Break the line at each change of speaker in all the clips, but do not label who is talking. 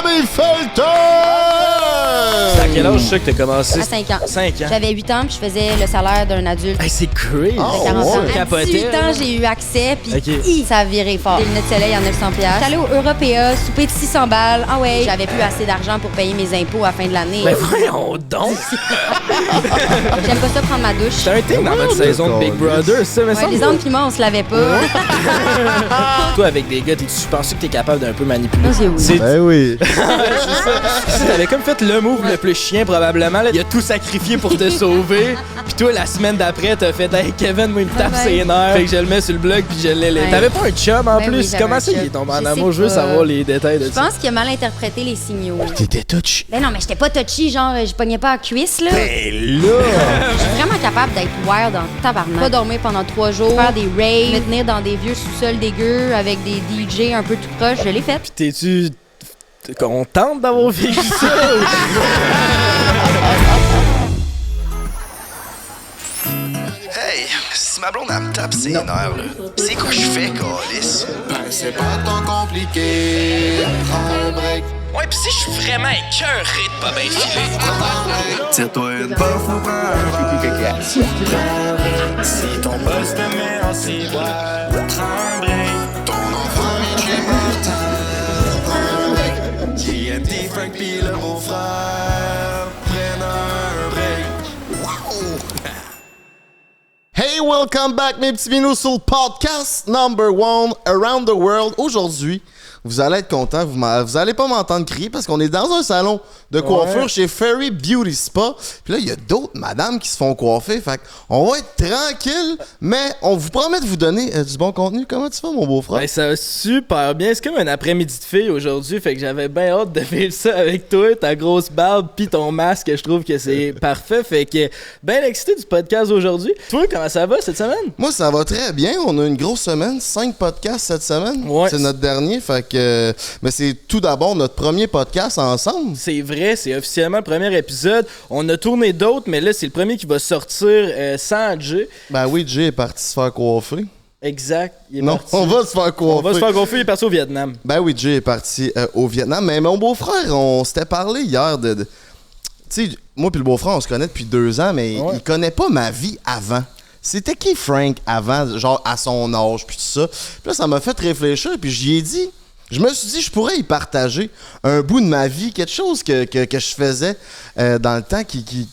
Gabby Filter!
C'est à quel âge ça que t'as commencé?
À 5 ans.
5 ans.
J'avais 8 ans, puis je faisais le salaire d'un adulte.
Hey, c'est crazy.
Oh,
À 40 ans.
ouais.
À 18 ans, j'ai eu accès, puis
Ok.
ça a viré fort. Des lunettes de soleil à 900$. J'étais allée au Européa, souper de 600$. Ah ouais, j'avais plus assez d'argent pour payer mes impôts à la fin de l'année.
Ben voyons donc!
J'aime pas ça prendre ma douche.
C'est un thing dans votre saison de Big Brother, ça, mais
Ouais,
ça.
les hommes pis moi, on se lavait pas.
Toi, avec des gars, tu penses que t'es capable d'un peu manipuler?
Non, c'est oui.
C'est
Ben oui.
T'avais comme fait le move le plus chien, probablement. Là. Il a tout sacrifié pour te sauver. Puis toi, la semaine d'après, t'as fait hey, Kevin, moi, il me tape
Ouais.
ses nerfs. Fait que je le mets sur le blog, puis je l'ai.
Ouais.
T'avais pas un chum en
Ben
plus?
oui, j'avais
Comment
un
ça, il
chum.
est tombé en
Je
amour?
sais
Je veux
pas.
savoir les détails de
Je
ça.
pense qu'il a mal interprété les signaux.
T'étais touch.
Ben non, mais j'étais pas touchy, genre, je pognais pas à cuisse, là.
Ben là!
Je suis vraiment capable d'être wild en tabarnak. Pas dormir pendant 3 jours, faire des raves, me tenir dans des vieux sous-sols dégueux avec des DJ un peu tout proche. Je l'ai fait.
Puis t'es-tu contente d'avoir vécu ça?
Hey, si ma blonde elle me tape ses nerfs, là, c'est quoi je fais, câlisse?
Ben, c'est pas tant compliqué. Prends un break.
Ouais, pis si je suis vraiment écœuré de pas bien filer.
Tire-toi une bof ou prends un verre. Si ton boss te met en ciboire, prends un break. Ton enfant vient de chez Martin, prends un break. JMD, Frank pis le beau-frère, prennent un break. Wow!
Hey, welcome back, mes petits minous, sur le podcast number 1 around the world. Aujourd'hui, vous allez être contents. Vous allez pas m'entendre crier parce qu'on est dans un salon de coiffure chez Fairy Beauty Spa. Puis là, il y a d'autres madames qui se font coiffer. Fait qu'on va être tranquille, mais on vous promet de vous donner du bon contenu. Comment tu vas, mon beau-frère?
Ben, ça va super bien. C'est comme un après-midi de fille aujourd'hui. Fait que j'avais bien hâte de vivre ça avec toi, ta grosse barbe pis ton masque. Je trouve que c'est parfait. Fait que bien excité du podcast aujourd'hui. Toi, comment ça va cette semaine?
Moi, ça va très bien. On a une grosse semaine. 5 podcasts cette semaine.
Ouais.
C'est notre dernier. Fait que... mais c'est tout d'abord notre premier podcast ensemble.
C'est vrai, c'est officiellement le premier épisode. On a tourné d'autres, mais là, c'est le premier qui va sortir sans Jay.
Ben oui, Jay est parti se faire coiffer.
Exact. Il est
Non,
parti.
on va se faire coiffer.
On va se faire gonfler, il est parti au Vietnam.
Ben oui, Jay est parti au Vietnam. Mais mon beau-frère, on s'était parlé hier de... Tu sais, moi puis le beau-frère, on se connaît depuis 2 ans, mais
Ouais.
il connaît pas ma vie avant. C'était qui Frank avant, genre à son âge, puis tout ça. Puis là, ça m'a fait réfléchir, puis j'y ai dit... Je me suis dit, je pourrais y partager un bout de ma vie, quelque chose que je faisais dans le temps qui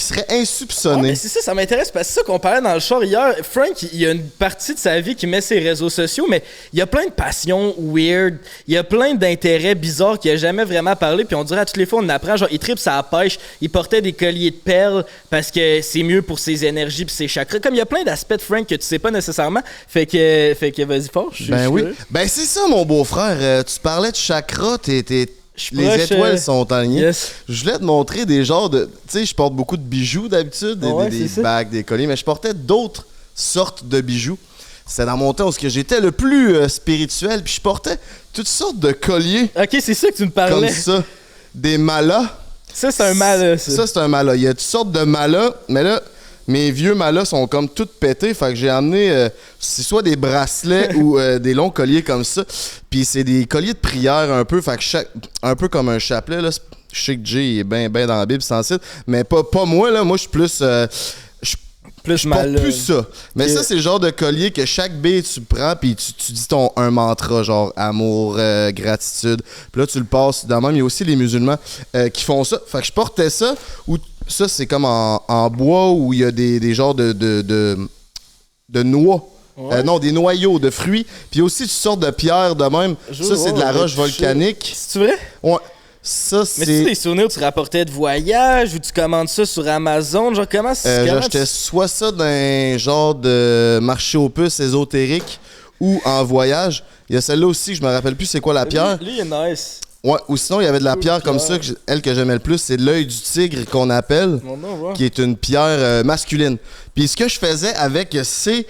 serait insoupçonné.
Mais c'est ça, ça m'intéresse parce que c'est ça qu'on parlait dans le char hier. Frank, il y a une partie de sa vie qui met ses réseaux sociaux, mais il y a plein de passions weird, il y a plein d'intérêts bizarres qu'il a jamais vraiment parlé, puis on dirait à toutes les fois on apprend, genre il tripe sa pêche, il portait des colliers de perles parce que c'est mieux pour ses énergies puis ses chakras. Comme il y a plein d'aspects de Frank que tu sais pas nécessairement, fait que vas-y fort. je suis
Ben oui.
curieux.
Ben c'est ça, mon beau-frère. Tu parlais de chakra,
suis
les
proche,
étoiles sont alignées.
yes.
Je voulais te montrer des genres de... Tu sais, je porte beaucoup de bijoux d'habitude,
Ouais,
des
c'est ça.
bagues, des colliers, mais je portais d'autres sortes de bijoux. C'était dans mon temps où j'étais le plus spirituel, puis je portais toutes sortes de colliers
Ok, c'est ça que tu me
comme
parlais.
ça. Des malas.
Ça, c'est un mal.
Ça, c'est un mala. Il y a toutes sortes de malas, mais là, mes vieux malas sont comme toutes pétés. Fait que j'ai amené c'est soit des bracelets ou des longs colliers comme ça. Puis c'est des colliers de prière un peu. Fait que un peu comme un chapelet. Là. Je sais que Jay est bien dans la Bible, sensible. Mais pas moi, là. Moi, je suis plus...
plus
je porte
mal.
plus ça. Mais
Ok.
ça, c'est le genre de collier que chaque bille, tu prends, puis tu dis un mantra, genre amour, gratitude. Puis là, tu le passes dans même. Il y a aussi les musulmans qui font ça. Fait que je portais ça, ou ça, c'est comme en bois, où il y a des genres de noix.
Ouais.
Non, des noyaux de fruits. Puis aussi, toutes sortes de pierres de même. Ça, c'est de la roche volcanique.
C'est vrai?
Ouais. Ça,
Mais c'est
c'est...
des souvenirs où tu rapportais de voyage ou tu commandes ça sur Amazon? Genre, comment c'est.
J'achetais soit ça d'un genre de marché aux puces ésotérique ou en voyage. Il y a celle-là aussi, je me rappelle plus c'est quoi la pierre.
Lui, il est nice.
Ouais, ou sinon, il y avait de la pierre comme ça, elle que j'aimais le plus, c'est l'œil du tigre qu'on appelle,
Mon nom, ouais.
qui est une pierre masculine. Puis ce que je faisais avec ces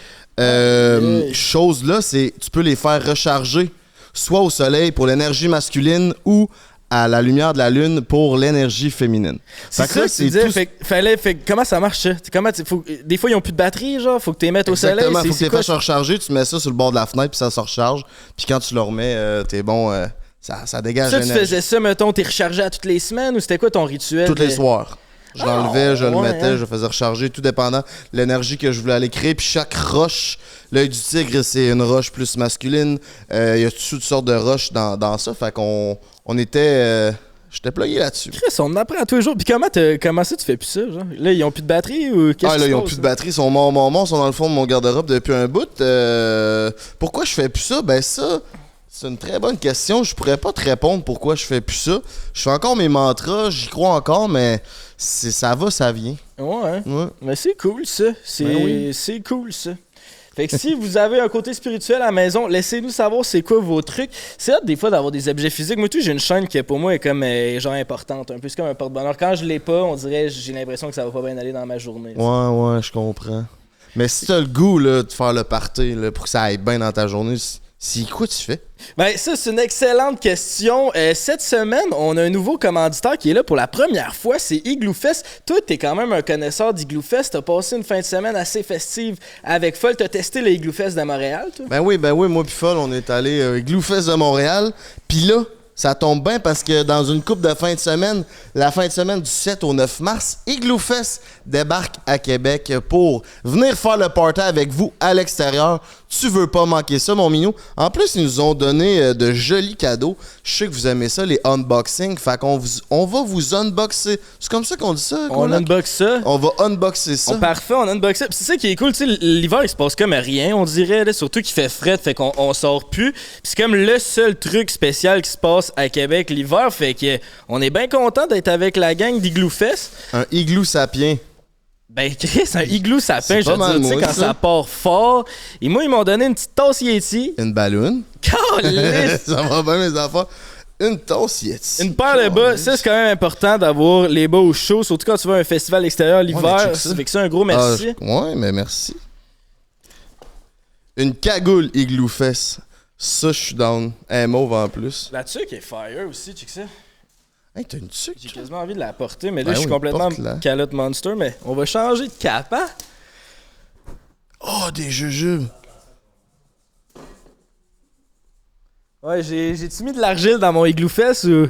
choses-là, c'est tu peux les faire recharger, soit au soleil pour l'énergie masculine ou à la lumière de la lune pour l'énergie féminine.
C'est
Fait que
ça
là,
que tu disais.
tout-
Fait que comment ça marche ça? Des fois, ils ont plus de batterie, genre, faut que tu les mettes au soleil.
Exactement, faut que tu les
quoi?
fasses recharger, tu mets ça sur le bord de la fenêtre puis ça se recharge. Puis quand tu le remets, t'es bon ça dégage
Ça, tu
l'énergie.
faisais ça, mettons, t'es rechargé à toutes les semaines ou c'était quoi ton rituel?
Tous les soirs. Je l'enlevais, je le
ouais,
mettais,
hein.
je le faisais recharger, tout dépendant de l'énergie que je voulais aller créer. Puis chaque roche, l'œil du tigre, c'est une roche plus masculine. Il y a toutes sortes de roches dans ça. Fait qu'on était... J'étais plugué là-dessus.
Chris, on en apprend tous les jours. Puis comment ça, tu fais plus ça, genre? Là, ils ont plus de batterie ou qu'est-ce
Ah
qui
là,
se
ils ont
passe,
plus de
là?
batterie, ils sont morts, ils sont dans le fond de mon garde-robe depuis un bout. Pourquoi je fais plus ça? Ben ça, c'est une très bonne question. Je pourrais pas te répondre pourquoi je fais plus ça. Je fais encore mes mantras, j'y crois encore, mais ça va, ça vient.
Ouais, hein?
Ouais.
Mais c'est cool, ça.
Ben oui.
C'est cool, ça. Fait que si vous avez un côté spirituel à la maison, laissez-nous savoir c'est quoi vos trucs. C'est hâte des fois d'avoir des objets physiques. Moi, j'ai une chaîne qui pour moi est comme genre importante. Un peu c'est comme un porte-bonheur. Quand je l'ai pas, on dirait j'ai l'impression que ça va pas bien aller dans ma journée.
Ouais, je comprends. Mais si t'as le goût là, de faire le party là, pour que ça aille bien dans ta journée, c'est quoi tu fais?
Ben ça, c'est une excellente question. Cette semaine, on a un nouveau commanditaire qui est là pour la première fois, c'est Igloo Fest. Toi, t'es quand même un connaisseur d'Igloo Fest. T'as passé une fin de semaine assez festive avec Foll. T'as testé le Igloo Fest de Montréal, toi?
Ben oui, moi pis Foll, on est allé Igloo Fest de Montréal. Pis là, ça tombe bien parce que dans une couple de fin de semaine, la fin de semaine du 7 au 9 mars, Igloo Fest débarque à Québec pour venir faire le party avec vous à l'extérieur. Tu veux pas manquer ça, mon minou. En plus, ils nous ont donné de jolis cadeaux. Je sais que vous aimez ça, les unboxings. Fait qu'on on va vous unboxer. C'est comme ça qu'on dit ça?
On
Coloc?
unbox ça.
On va unboxer ça.
Parfait, on unbox ça. Puis c'est ça qui est cool, tu sais, l'hiver il se passe comme rien, on dirait, là, surtout qu'il fait frais, fait qu'on sort plus. Puis c'est comme le seul truc spécial qui se passe à Québec l'hiver, fait que on est bien content d'être avec la gang d'Igloo Fest.
Un igloo sapien.
Ben Chris, un igloo sapin,
C'est
je
pas
veux
mal
dire, tu sais,
mousse,
quand
ça.
ça part fort. Et moi, ils m'ont donné une petite tasse Yeti.
Une balloune.
Calisse!
Ça va bien, mes enfants. Une tasse Yeti.
Une paire de bas, ça c'est quand même important d'avoir les bas au chaud, surtout quand tu vas à un festival extérieur
mais
l'hiver.
check ça.
Fait que ça, un gros merci.
Ouais, mais merci. Une cagoule Igloo Fest. Ça, je suis down. Elle est mauve en plus.
La tuque est fire aussi, check ça.
Hey, t'as une tuque?
J'ai quasiment envie de la porter, mais là
Ben
je suis
oui,
complètement
porte-la.
calotte monster, mais on va changer de cap, hein?
Oh, des jujubes.
Ouais, j'ai-tu mis de l'argile dans mon Igloo Fest ou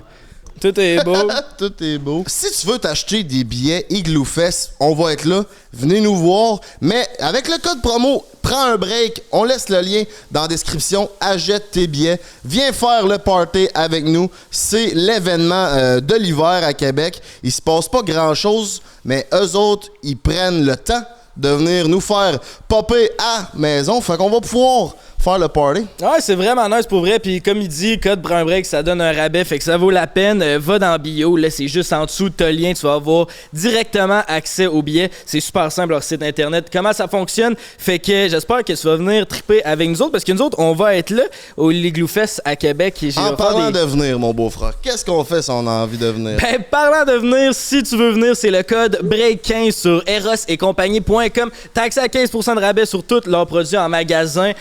tout est beau?
Tout est beau. Si tu veux t'acheter des billets Igloo Fest, on va être là. Venez nous voir. Mais avec le code promo, prends un break. On laisse le lien dans la description. Achète tes billets. Viens faire le party avec nous. C'est l'événement de l'hiver à Québec. Il se passe pas grand-chose, mais eux autres, ils prennent le temps de venir nous faire popper à maison. Fait qu'on va pouvoir faire le party.
Ouais, c'est vraiment nice pour vrai. Puis comme il dit, code brun break, ça donne un rabais, fait que ça vaut la peine. Va dans bio, là, c'est juste en dessous de ton lien, tu vas avoir directement accès aux billets. C'est super simple leur site internet. Comment ça fonctionne? Fait que j'espère que tu vas venir triper avec nous autres, parce que nous autres, on va être là au Igloo Fest à Québec. Et
En parlant de venir, mon beau-frère, qu'est-ce qu'on fait si on a envie de venir?
Ben, parlant de venir, si tu veux venir, c'est le code BREAK15 sur erosetcompagnie.com. T'as accès à 15% de rabais sur tous leurs produits en magasin.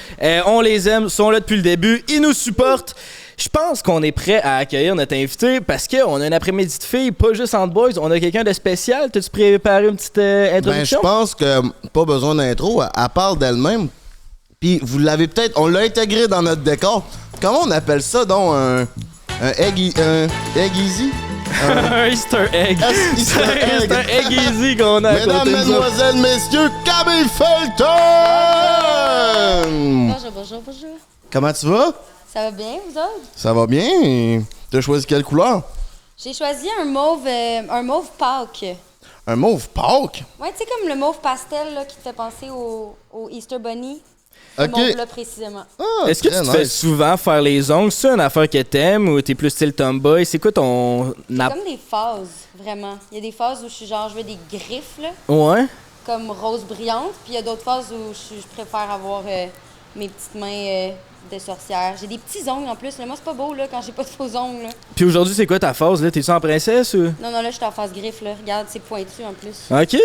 On les aime, sont là depuis le début, ils nous supportent. Je pense qu'on est prêt à accueillir notre invité parce qu'on a un après-midi de filles, pas juste entre boys. On a quelqu'un de spécial. T'as-tu préparé une petite
Ben, je
introduction?
pense que pas besoin d'intro. Elle parle d'elle-même. Puis vous l'avez peut-être... On l'a intégré dans notre décor. Comment on appelle ça, donc? Un egg easy?
Un Easter egg.
Easter egg.
C'est un egg easy qu'on a à
Mesdames,
côté de nous autres.
mesdemoiselles, messieurs, Camille Felton!
Bonjour.
Comment tu vas?
Ça va bien, vous autres?
Ça va bien? T'as choisi quelle couleur?
J'ai choisi un mauve Pâques.
Un mauve Pâques?
Ouais, tu sais, comme le mauve pastel là, qui te fait penser au Easter Bunny. Ce
Ok.
mauve-là, précisément.
Ah,
Est-ce que tu
très
te fais
nice.
souvent faire les ongles? C'est une affaire que t'aimes ou t'es plus style tomboy? C'est quoi ton...
C'est comme des phases, vraiment. Il y a des phases où je suis genre, je veux des griffes, là,
Ouais?
comme rose brillante. Puis il y a d'autres phases où je préfère avoir mes petites mains de sorcière. J'ai des petits ongles en plus. Là. Moi, c'est pas beau là, quand j'ai pas de faux ongles. Là.
Puis aujourd'hui, c'est quoi ta phase? Là? T'es-tu en princesse ou...
Non, là, je suis en phase griffe. Là. Regarde, c'est pointu en plus.
OK.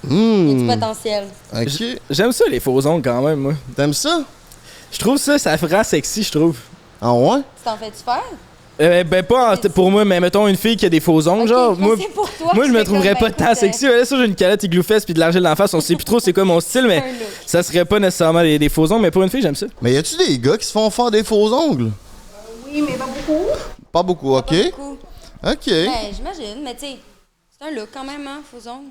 Il y a du potentiel.
Ok.
J'aime ça, les faux ongles, quand même, moi.
T'aimes ça?
Je trouve ça rend sexy, je trouve.
Ah ouais?
Tu t'en fais-tu faire?
Ben, pas pour moi, mais mettons une fille qui a des faux ongles,
Ok,
genre.
je
Moi,
pensais pour toi,
moi je me
j'étais
trouverais
comme,
pas
ben,
tant
écoute,
sexy. Là, ça, j'ai une calotte Igloo Fest puis de l'argile d'en face. On sait plus trop c'est quoi mon style, mais
un look.
ça serait pas nécessairement des faux ongles. Mais pour une fille, j'aime ça.
Mais y a-tu des gars qui se font faire des faux ongles?
Oui,
Oui, mais pas beaucoup.
Pas beaucoup, OK?
Pas beaucoup.
OK.
Ben, j'imagine, mais tu sais, c'est un look quand même, hein, faux ongles.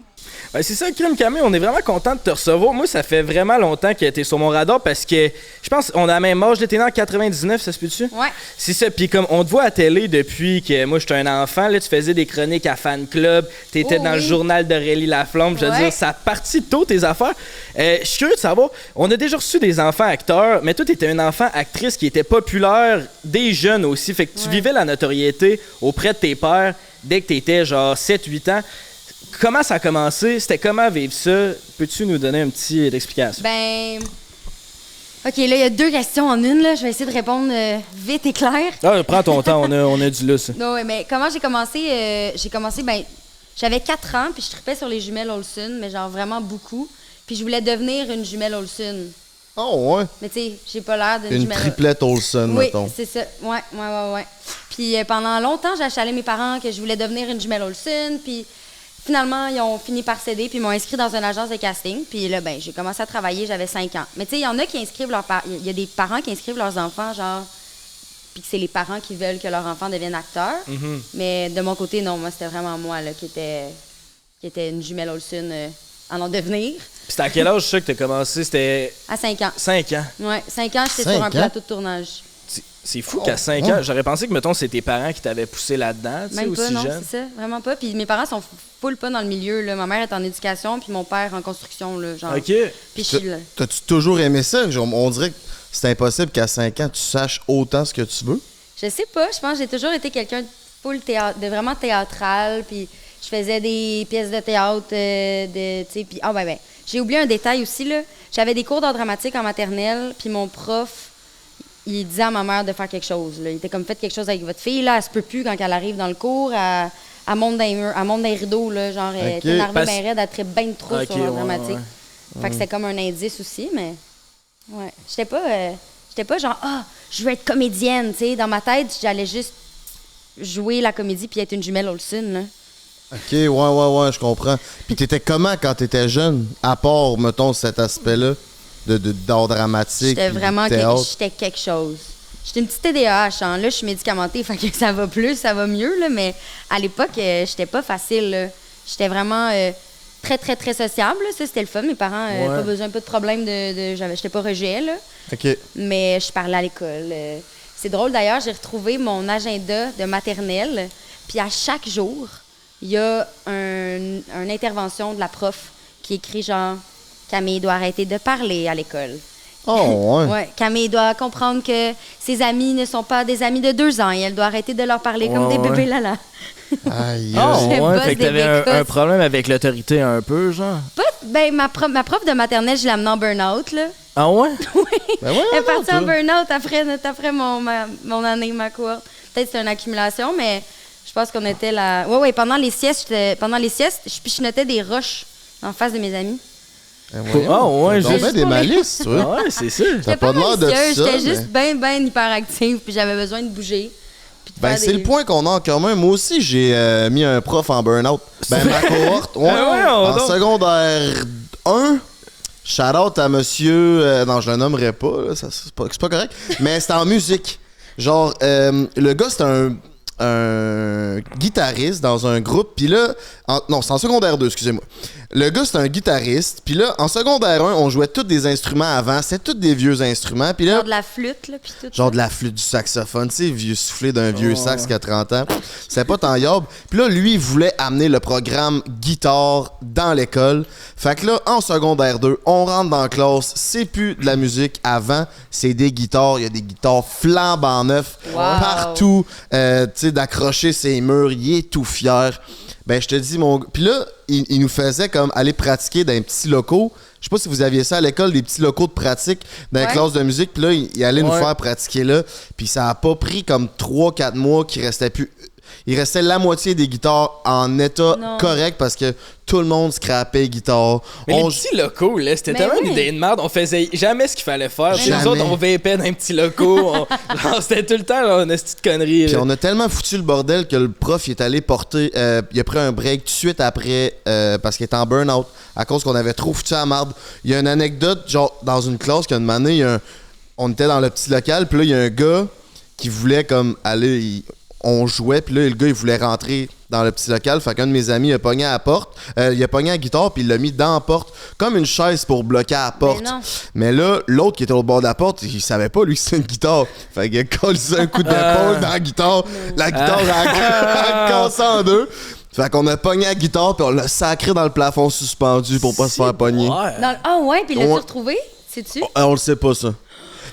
Ben, c'est ça, Crime Camille, on est vraiment content de te recevoir. Moi, ça fait vraiment longtemps que t'es sur mon radar parce que je pense qu'on a la même âge. T'es né en 99, ça se peut-tu?
Ouais.
C'est ça, puis comme on te voit à télé depuis que moi, j'étais un enfant, là, tu faisais des chroniques à Fan Club, t'étais
Oh,
dans le
oui.
journal d'Aurélie Laflamme, je veux
Ouais.
dire, ça a parti tôt tes affaires. Je suis curieux de savoir, on a déjà reçu des enfants acteurs, mais toi, t'étais une enfant actrice qui était populaire, des jeunes aussi, fait que tu
Ouais.
vivais la notoriété auprès de tes pères dès que t'étais genre 7-8 ans. Comment ça a commencé? C'était comment vivre ça? Peux-tu nous donner un petit explication?
Ben. OK, là, il y a 2 questions en une, là. Je vais essayer de répondre vite et clair.
Ah, prends ton temps, on a du lousse.
Non, ouais, mais comment j'ai commencé? Ben, j'avais 4 ans, puis je tripais sur les jumelles Olsen, mais genre vraiment beaucoup. Puis je voulais devenir une jumelle Olsen.
Oh, ouais.
Mais tu sais, j'ai pas l'air d'une
Une
jumelle.
triplette Olsen,
Oui,
mettons.
c'est ça. Ouais. Puis pendant longtemps, j'ai achalé mes parents que je voulais devenir une jumelle Olsen, puis finalement, ils ont fini par céder, puis ils m'ont inscrit dans une agence de casting. Puis là, ben, j'ai commencé à travailler, j'avais 5 ans. Mais tu sais, il y en a qui inscrivent leurs parents. Il y a des parents qui inscrivent leurs enfants, genre, puis que c'est les parents qui veulent que leur enfant devienne acteur. Mais de mon côté, non, moi, c'était vraiment moi, là, qui était une jumelle Olsen en devenir.
Puis c'était à quel âge ça que t'as commencé? C'était
À 5 ans.
5 ans.
Ouais, 5 ans, j'étais
5
sur un
ans?
plateau de tournage.
C'est fou qu'à 5 ans, j'aurais pensé que, mettons, c'est tes parents qui t'avaient poussé là-dedans, tu sais,
Même
aussi
pas, non,
jeune.
c'est ça, vraiment pas. Puis mes parents sont full pas dans le milieu, là. Ma mère est en éducation, puis mon père en construction, là, genre.
OK.
Puis je suis là.
T'as-tu toujours aimé ça? Genre, on dirait que c'est impossible qu'à 5 ans, tu saches autant ce que tu veux.
Je sais pas, je pense que j'ai toujours été quelqu'un de full théâtre, de vraiment théâtral, puis je faisais des pièces de théâtre, tu sais, puis ben, j'ai oublié un détail aussi, là. J'avais des cours d'art dramatique en maternelle, puis mon prof, il disait à ma mère de faire quelque chose, là. Il était comme, faites quelque chose avec votre fille, là, elle se peut plus quand elle arrive dans le cours, elle monte dans les murs, elle monte dans les rideaux, là, genre, elle
Ok.
est énervée,
Parce-
ben raide, elle tripe bien trop
Ok,
sur l'art
ouais,
dramatique.
ouais.
Fait que c'était comme un indice aussi, mais ouais. J'étais pas genre, je veux être comédienne, tu sais. Dans ma tête, j'allais juste jouer la comédie puis être une jumelle Olsen, là.
OK, ouais, je comprends. Puis t'étais comment quand t'étais jeune? À part, mettons, cet aspect-là d'art dramatique.
J'étais
puis
vraiment
de théâtre.
j'étais quelque chose. J'étais une petite TDAH, hein. Là, je suis médicamentée, fait que ça va plus, ça va mieux, là. Mais à l'époque, j'étais pas facile, là. J'étais vraiment très, très, très sociable, là. Ça, c'était le fun. Mes parents,
Ouais.
pas besoin, pas de problème j'étais pas rejet, là.
OK.
Mais je parlais à l'école. C'est drôle d'ailleurs, j'ai retrouvé mon agenda de maternelle, puis à chaque jour, il y a une intervention de la prof qui écrit genre Camille doit arrêter de parler à l'école.
Oh, ouais.
Ouais, Camille doit comprendre que ses amis ne sont pas des amis de 2 ans et elle doit arrêter de leur parler comme des
Ouais,
bébés lala.
Aïe,
Oh,
aïe.
Je
ouais,
bosse
fait que
des
t'avais un
bécosses.
problème avec l'autorité un peu, genre.
Ben, ma prof de maternelle, je l'ai amenée en burn-out, là.
Ah ouais?
Ben ouais,
Elle est partie
non,
en burn-out après mon année, ma cohorte. Peut-être que c'est une accumulation, mais je pense qu'on était là. Ouais, pendant les siestes, je pichenotais des roches en face de mes amis.
Ben voyons,
Ah, ouais,
t'as donc
juste
bien des
pour les-
malices, tu vois.
Ah ouais, c'est ça.
T'as pas l'air de
malicieuse,
ça,
j'étais juste
mais-
bien hyperactive, puis j'avais besoin de bouger. puis de
Ben,
faire
c'est
des-
le point qu'on a en commun. Moi aussi, j'ai mis un prof en burn-out. Ben, ma cohorte, ouais,
Ah ouais,
en
donc.
secondaire 1, shout-out à monsieur... non, je le nommerai pas, là, c'est pas correct. Mais c'était en musique. Genre, le gars, c'était un guitariste dans un groupe. Puis là... non, c'est en secondaire 2, excusez-moi. Le gars, c'était un guitariste. Puis là, en secondaire 1, on jouait tous des instruments avant. C'était tous des vieux instruments. Puis là...
Genre de la flûte, là, puis tout.
Genre de la flûte, du saxophone, tu sais, vieux soufflé d'un vieux sax qui a 30 ans. C'était pas tant yob. Puis là, lui, il voulait amener le programme guitare dans l'école. Fait que là, en secondaire 2, on rentre dans la classe, c'est plus de la musique. Avant, c'est des guitares. Il y a des guitares flambant neufs
Wow.
partout. Tu sais, d'accrocher ses murs. Il est tout fier. Ben, je te dis, mon... Puis là, il nous faisait comme aller pratiquer dans un petit locaux. Je sais pas si vous aviez ça à l'école, des petits locaux de pratique dans les
Ouais.
classes de musique. Puis là, il allait nous
Ouais.
faire pratiquer là. Puis ça a pas pris comme 3-4 mois qu'il restait plus... Il restait la moitié des guitares en état
Non.
correct parce que tout le monde scrapait les guitares.
Mais
On-
les petits locaux, là, c'était
Mais
tellement une
oui.
idée de merde. On faisait jamais ce qu'il fallait faire. Puis
Jamais.
nous autres, on vapait dans un petit locaux. Genre, c'était tout le temps, là, une petite connerie.
Puis
là.
on a tellement foutu le bordel que le prof il est allé porter. Il a pris un break tout de suite après parce qu'il était en burn-out à cause qu'on avait trop foutu à la marde. Il y a une anecdote, genre dans une classe qu'une année, on était dans le petit local, puis là, il y a un gars qui voulait comme aller... on jouait, puis là, le gars, il voulait rentrer dans le petit local. Fait qu'un de mes amis, il a pogné à la porte. Il a pogné la guitare, puis il l'a mis dans la porte, comme une chaise pour bloquer à la porte.
non.
Mais là, l'autre qui était au bord de la porte, il savait pas, lui, que c'était une guitare. Fait qu'il a collé un coup d'épaule dans la guitare. La guitare a cassé en deux. Fait qu'on a pogné la guitare, puis on l'a sacré dans le plafond suspendu pour pas se faire pogner.
Ah ouais, puis l'as-tu
Ouais.
retrouvé? Sais-tu?
On le sait pas, ça.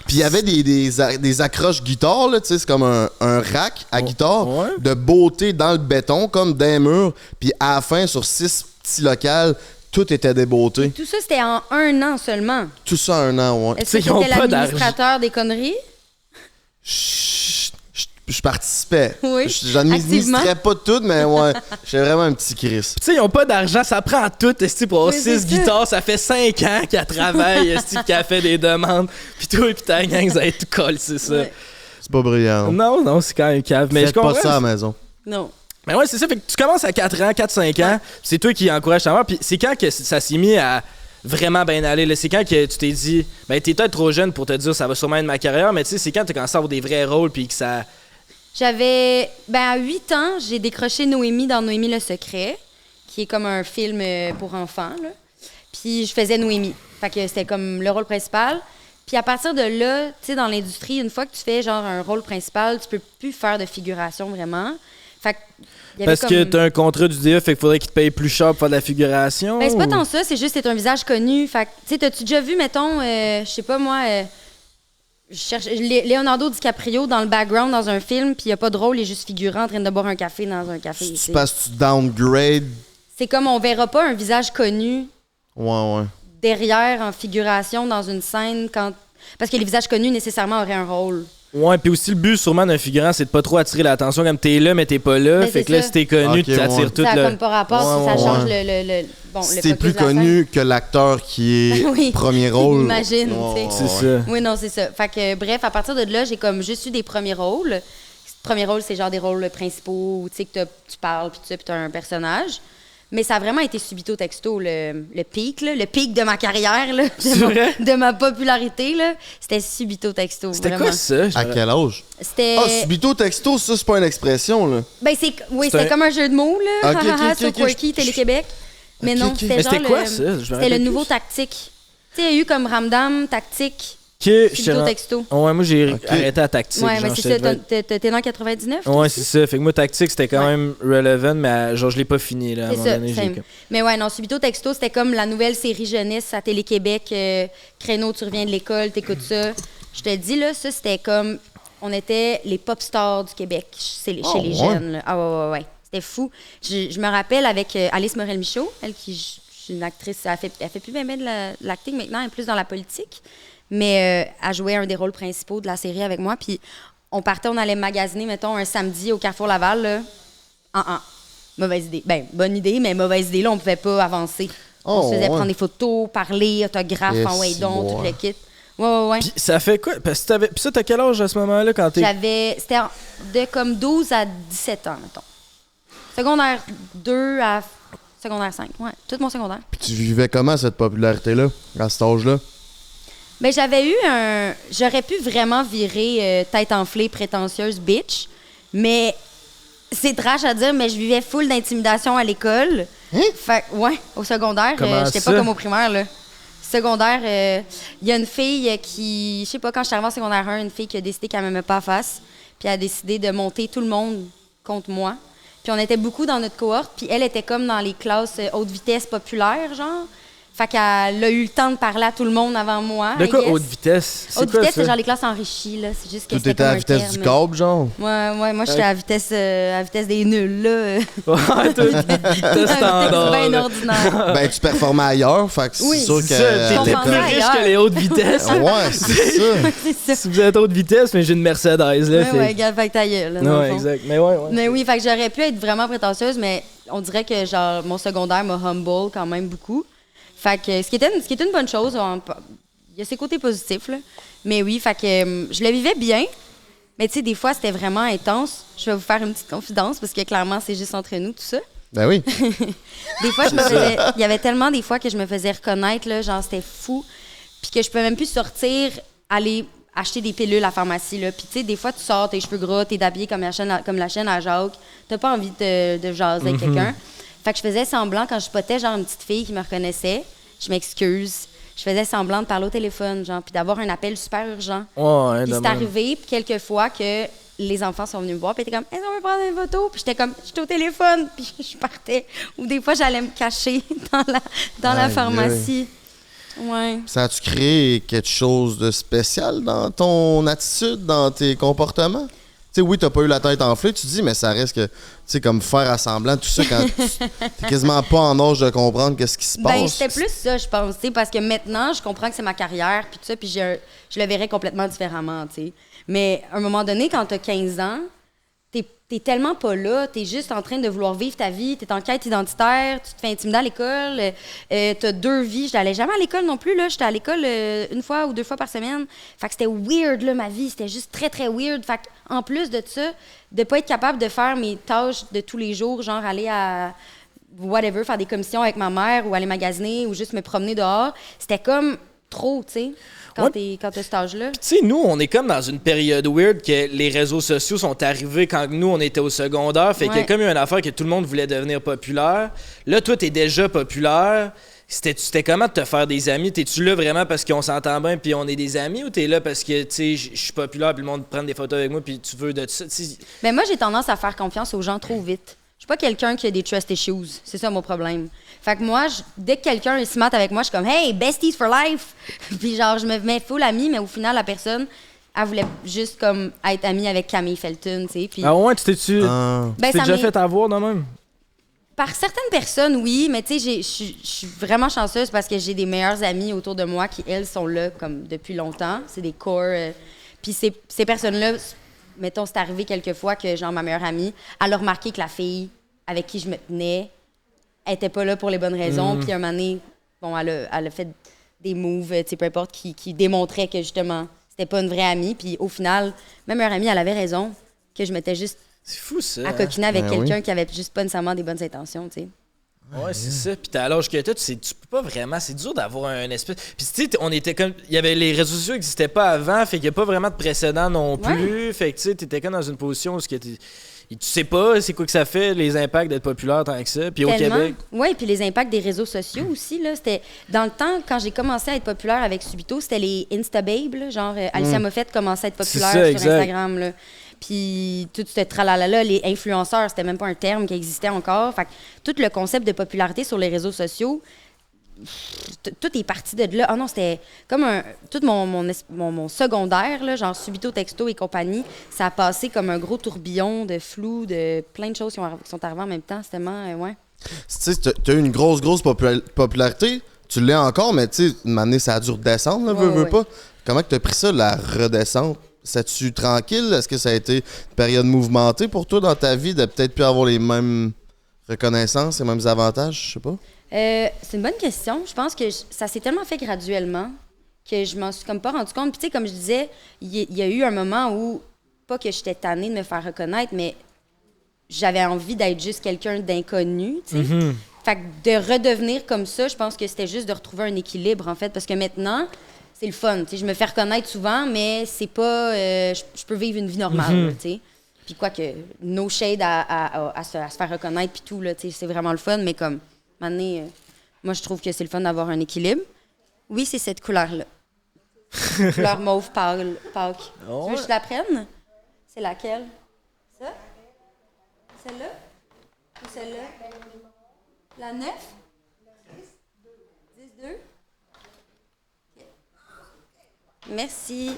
Puis il y avait des accroches guitare, là, tu sais, c'est comme un rack à guitare de beauté dans le béton, comme d'un mur. Puis à la fin, sur 6 petits locales, tout était débeauté.
Tout ça, c'était en 1 an seulement.
Tout ça en un an, ouais.
Est-ce que
T'sais, ils ont
t'étais
pas
l'administrateur des conneries?
Je participais.
Oui,
J'administrais pas tout, mais ouais, j'étais vraiment un petit Chris.
Tu sais, ils ont pas d'argent, ça prend tout, esti, pour avoir
Oui,
6
c'est ça.
guitares, ça fait 5 ans qu'elle travaille, esti, qu'elle fait des demandes, pis toi et pis ta gang, vous avez tout collé, c'est ça.
Ouais.
C'est pas brillant.
Non, c'est quand même cave. Mais
Faites
je comprends.
pas ça à la maison.
Non.
Mais ouais, c'est ça, fait que tu commences à 4 ans, 4-5 ans, c'est toi qui encourage ta mère, pis c'est quand que ça s'est mis à vraiment bien aller, là? C'est quand que tu t'es dit, ben t'es peut-être trop jeune pour te dire ça va sûrement être ma carrière, mais tu sais, c'est quand t'as commencé à avoir des vrais rôles, pis que ça...
J'avais... à 8 ans, j'ai décroché Noémie dans Noémie le secret, qui est comme un film pour enfants, là. Puis je faisais Noémie. Fait que c'était comme le rôle principal. Puis à partir de là, tu sais, dans l'industrie, une fois que tu fais genre un rôle principal, tu peux plus faire de figuration vraiment. Fait que il y avait
Parce que t'as un contrat du DA, fait qu'il faudrait qu'il te paye plus cher pour faire de la figuration.
Ben, c'est pas
ou-
tant ça, c'est juste que t'es un visage connu. Fait que, tu sais, t'as-tu déjà vu, mettons, je sais pas moi, je cherche Leonardo DiCaprio dans le background dans un film, puis il y a pas de rôle, il est juste figurant en train de boire un café dans un café. tu
Tu
sais.
passes, tu downgrade.
C'est comme on verra pas un visage connu
Ouais.
derrière en figuration dans une scène quand. Parce que les visages connus nécessairement auraient un rôle.
Ouais, puis aussi le but sûrement d'un figurant, c'est de pas trop attirer l'attention comme t'es là, mais t'es pas là.
Ben,
fait
c'est
que là,
ça.
si t'es connu,
Ok,
t'attires
ouais.
tout
Ça a
le.
comme pas rapport,
Ouais,
si ça change
ouais.
le bon,
Si
le
t'es
focus
plus
de la scène.
connu que l'acteur qui est
Oui.
premier rôle.
Imagine,
Ouais,
tu sais.
C'est ça.
Oui, non, c'est ça. Fait que, bref, à partir de là, j'ai comme juste eu des premiers rôles. Premier rôle, c'est genre des rôles principaux où tu sais que tu parles, puis tu as un personnage. Mais ça a vraiment été subito texto, le pic, là, le pic de ma carrière, là,
C'est vrai?
de ma popularité. Là, c'était subito texto.
C'était
vraiment.
quoi ça?
À quel âge?
C'était.
Ah, subito texto, ça, c'est pas une expression, là.
Ben, oui,
C'est
c'était
un-
comme un jeu de mots, là.
Ok, ok,
sur
ok,
Quirky,
je-
Télé-Québec. Mais
Ok,
non,
ok.
c'était
Mais
genre.
c'était quoi, ça? Je me
C'était
rappelle
le
plus.
nouveau tactique. Tu sais, il y a eu comme Ramdam, tactique,
Que
subito texto.
Ouais, moi j'ai
Ok.
arrêté à tactique.
Ouais, mais
genre,
c'est
j'étais
ça.
devait-
T'es dans 99? toi
Ouais,
aussi?
c'est ça. Fait que moi, tactique, c'était quand
Ouais.
même relevant, mais genre, je l'ai pas fini, là. À un
C'est
moment
ça.
donné,
same. Mais ouais, non, Subito Texto, c'était comme la nouvelle série jeunesse à Télé-Québec. Créneau, tu reviens de l'école, t'écoutes ça. Je te dis, là, ça, c'était comme. On était les pop stars du Québec chez les
ouais?
jeunes. Là. Ah ouais. C'était fou. Je me rappelle avec Alice Morel-Michaud, elle qui est une actrice, elle fait plus bien de l'acting maintenant, elle est plus dans la politique. Mais elle jouait un des rôles principaux de la série avec moi. Puis on partait, on allait magasiner, mettons, un samedi au Carrefour Laval, là. Mauvaise idée. Ben, bonne idée, mais mauvaise idée. Là, on pouvait pas avancer. On
Oh,
se faisait
ouais.
prendre des photos, parler, autographe,
Yes,
en way donc, tout
ouais.
le kit. Ouais.
Puis ça fait quoi? Parce que puis ça, t'as quel âge à ce moment-là quand t'es.
C'était de comme 12 à 17 ans, mettons. Secondaire 2 à secondaire 5. Ouais, tout mon secondaire.
Puis tu vivais comment, cette popularité-là, à cet âge-là?
Ben, j'avais eu un. J'aurais pu vraiment virer tête enflée, prétentieuse, bitch. Mais c'est trash à dire, mais je vivais full d'intimidation à l'école. Fait ouais, au secondaire.
Comment
J'étais
ça?
pas comme au primaire, là. Secondaire, il y a une fille qui. Je sais pas, quand je suis arrivée en secondaire 1, une fille qui a décidé qu'elle m'aimait pas face. Puis elle a décidé de monter tout le monde contre moi. Puis on était beaucoup dans notre cohorte. Puis elle était comme dans les classes haute vitesse populaires, genre. Fait qu'elle a eu le temps de parler à tout le monde avant moi.
De
I
quoi
guess.
haute vitesse? C'est
Haute
quoi
vitesse,
ça?
c'est genre les classes enrichies, là. C'est juste que
Tout
c'était
était
comme
à
un
la vitesse du
terme.
câble, genre?
Ouais, moi, j'étais à la vitesse des nuls, là.
Ouais, toi, vitesse standard.
bien
là.
ordinaire.
Ben, tu performais ailleurs, fait que
Oui.
c'est sûr que...
C'est ça, t'étais
comprends
plus
ça
riche
ailleurs.
que les hautes vitesses.
Ouais, c'est ça.
C'est ça.
Si vous êtes haute vitesse, mais j'ai une Mercedes, là.
Ouais, gars, fait que ta gueule, là, dans le
Ouais,
fond.
exact. Mais ouais.
Mais oui, fait que j'aurais pu être vraiment prétentieuse, mais on dirait que, genre, mon secondaire m'a humble quand même beaucoup. Fait que, ce qui était une bonne chose. Il y a ses côtés positifs, là. Mais oui, fait que je le vivais bien. Mais tu sais, des fois, c'était vraiment intense. Je vais vous faire une petite confidence, parce que clairement, c'est juste entre nous, tout ça.
Ben oui.
Des fois, il y avait tellement des fois que je me faisais reconnaître, là, genre, c'était fou. Puis que je pouvais même plus sortir, aller acheter des pilules à la pharmacie, là. Puis, tu sais, des fois, tu sors, tes cheveux gras, t'es habillé comme la chaîne à Jacques. T'as pas envie de jaser avec quelqu'un. Fait que je faisais semblant, quand je spotais, genre, une petite fille qui me reconnaissait, je m'excuse. Je faisais semblant de parler au téléphone, genre, puis d'avoir un appel super urgent.
Ouais,
Puis c'est arrivé quelques fois que les enfants sont venus me voir, puis étaient comme, est-ce qu'on veut prendre une photo? Puis j'étais comme, j'étais au téléphone, puis je partais. Ou des fois, j'allais me cacher dans la pharmacie. Ouais.
Ça a-tu créé quelque chose de spécial dans ton attitude, dans tes comportements? Tu sais, oui, t'as pas eu la tête enflée, tu dis, mais ça reste que, tu sais, comme faire assemblant, tout ça, quand t'es quasiment pas en âge de comprendre qu'est-ce qui se passe.
Ben, c'était plus ça, je pense, tu sais, parce que maintenant, je comprends que c'est ma carrière, puis tout ça, puis je le verrais complètement différemment, tu sais. Mais à un moment donné, quand t'as 15 ans, t'es tellement pas là, t'es juste en train de vouloir vivre ta vie, t'es en quête identitaire, tu te fais intimider à l'école, t'as 2 vies. Je n'allais jamais à l'école non plus, là. J'étais à l'école 1 fois ou 2 fois par semaine. Fait que c'était weird, là, ma vie. C'était juste très, très weird. Fait en plus de ça, de pas être capable de faire mes tâches de tous les jours, genre aller à whatever, faire des commissions avec ma mère ou aller magasiner ou juste me promener dehors, c'était comme trop, tu sais. Quand t'as cet âge-là.
Tu sais, nous, on est comme dans une période weird que les réseaux sociaux sont arrivés quand nous, on était au secondaire. Fait qu'il y a comme eu une affaire que tout le monde voulait devenir populaire. Là, toi, t'es déjà populaire. C'était comment de te faire des amis? T'es-tu là vraiment parce qu'on s'entend bien puis on est des amis, ou t'es là parce que, tu sais, je suis populaire puis le monde prend des photos avec moi puis tu veux de ça?
Mais moi, j'ai tendance à faire confiance aux gens trop vite. Je suis pas quelqu'un qui a des trust issues. C'est ça mon problème. Fait que moi, dès que quelqu'un est smart avec moi, je suis comme « Hey, besties for life! » Puis genre, je me mets full amie, mais au final, la personne, elle voulait juste comme être amie avec Camille Felton, tu sais. Puis...
Ah ouais, tu t'es déjà fait avoir de même?
Par certaines personnes, oui, mais tu sais, je suis vraiment chanceuse parce que j'ai des meilleures amies autour de moi qui, elles, sont là comme depuis longtemps. C'est des core. Puis ces personnes-là, mettons, c'est arrivé quelques fois que, genre, ma meilleure amie, elle a remarqué que la fille avec qui je me tenais, elle était pas là pour les bonnes raisons. Puis un moment donné, bon, elle a fait des moves, tu sais, peu importe, qui démontraient que, justement, c'était pas une vraie amie. Puis au final, ma meilleure amie, elle avait raison, que je m'étais juste
c'est fou, ça.
à coquiner avec quelqu'un qui avait juste pas nécessairement des bonnes intentions, tu sais.
Ouais, c'est ça. Puis à l'âge que t'as, tu peux pas vraiment. C'est dur d'avoir un espèce. Puis tu sais, on était comme. Il y avait les réseaux sociaux qui n'existaient pas avant, fait qu'il y a pas vraiment de précédent non plus. Fait que tu sais, t'étais comme dans une position où tu sais pas c'est quoi que ça fait, les impacts d'être populaire tant que ça. Puis au Québec.
Oui, puis les impacts des réseaux sociaux aussi, là. C'était. Dans le temps, quand j'ai commencé à être populaire avec Subito, c'était les Instababes, là. Genre, Alicia Moffett commençait à être populaire sur Instagram, là. Puis tout ce tralala, les influenceurs, c'était même pas un terme qui existait encore. Fait que tout le concept de popularité sur les réseaux sociaux, tout est parti de là. Ah non, c'était comme tout mon secondaire, là, genre Subito, Texto et compagnie, ça a passé comme un gros tourbillon de flou, de plein de choses qui sont arrivées en même temps. C'était tellement, ouais.
Tu sais, t'as eu une grosse popularité. Tu l'as encore, mais tu sais, une année, ça a dû redescendre, là, veux pas. Comment t'as pris ça, la redescente? C'est-tu tranquille? Est-ce que ça a été une période mouvementée pour toi dans ta vie de peut-être plus avoir les mêmes reconnaissances, les mêmes avantages? Je sais pas.
C'est une bonne question. Je pense que ça s'est tellement fait graduellement que je m'en suis comme pas rendu compte. Puis tu sais, comme je disais, il y a eu un moment où, pas que j'étais tannée de me faire reconnaître, mais j'avais envie d'être juste quelqu'un d'inconnu, tu sais. Fait que de redevenir comme ça, je pense que c'était juste de retrouver un équilibre, en fait, parce que maintenant... c'est le fun, tu sais, je me fais reconnaître souvent, mais c'est pas... je peux vivre une vie normale, tu sais. Puis quoi que, no shade à se faire reconnaître puis tout, là, tu sais, c'est vraiment le fun, mais comme, maintenant, moi, je trouve que c'est le fun d'avoir un équilibre. Oui, c'est cette couleur-là. Couleur mauve pâle. Tu veux que je la prenne? C'est laquelle? Ça? Celle-là? Ou celle-là? La 9? 10-2? Merci.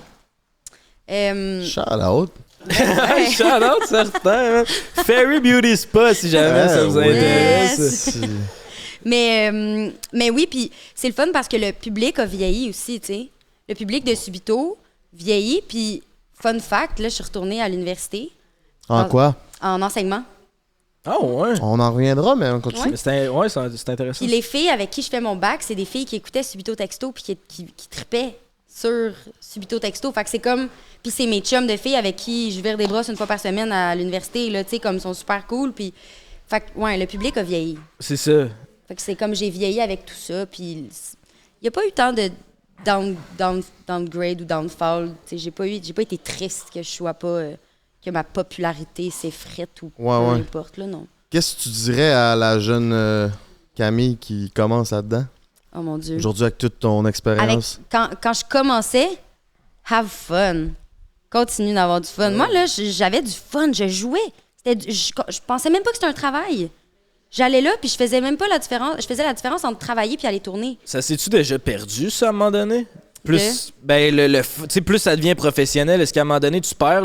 Shout out.
Hey, shout out, certain. Fairy Beauty Spa, si jamais ça vous intéresse.
Yes. Mais oui, puis c'est le fun parce que le public a vieilli aussi, tu sais. Le public de Subito vieillit, puis fun fact, là, je suis retournée à l'université.
En quoi?
En enseignement.
Ah ouais?
On en reviendra, mais on continue.
Ouais. C'est intéressant.
Puis les filles avec qui je fais mon bac, c'est des filles qui écoutaient Subito Texto puis qui tripaient sur Subito Texto. Fait que c'est comme... Puis c'est mes chums de filles avec qui je vire des brosses 1 fois par semaine à l'université, là, tu sais, comme ils sont super cool. Puis... Fait que, ouais, le public a vieilli.
C'est ça.
Fait que c'est comme j'ai vieilli avec tout ça, puis il n'y a pas eu tant de downgrade ou downfall. Tu sais, j'ai pas été triste que je sois pas... que ma popularité s'effrite ou peu importe, là, non.
Qu'est-ce que tu dirais à la jeune Camille qui commence là-dedans?
Oh mon Dieu.
Aujourd'hui, avec toute ton expérience.
Quand je commençais, have fun. Continue d'avoir du fun. Moi, là, j'avais du fun, je jouais. Je pensais même pas que c'était un travail. J'allais là, puis je faisais même pas la différence. Je faisais la différence entre travailler puis aller tourner.
Ça s'est-tu déjà perdu, ça, à un moment donné? Plus, plus ça devient professionnel, est-ce qu'à un moment donné, tu perds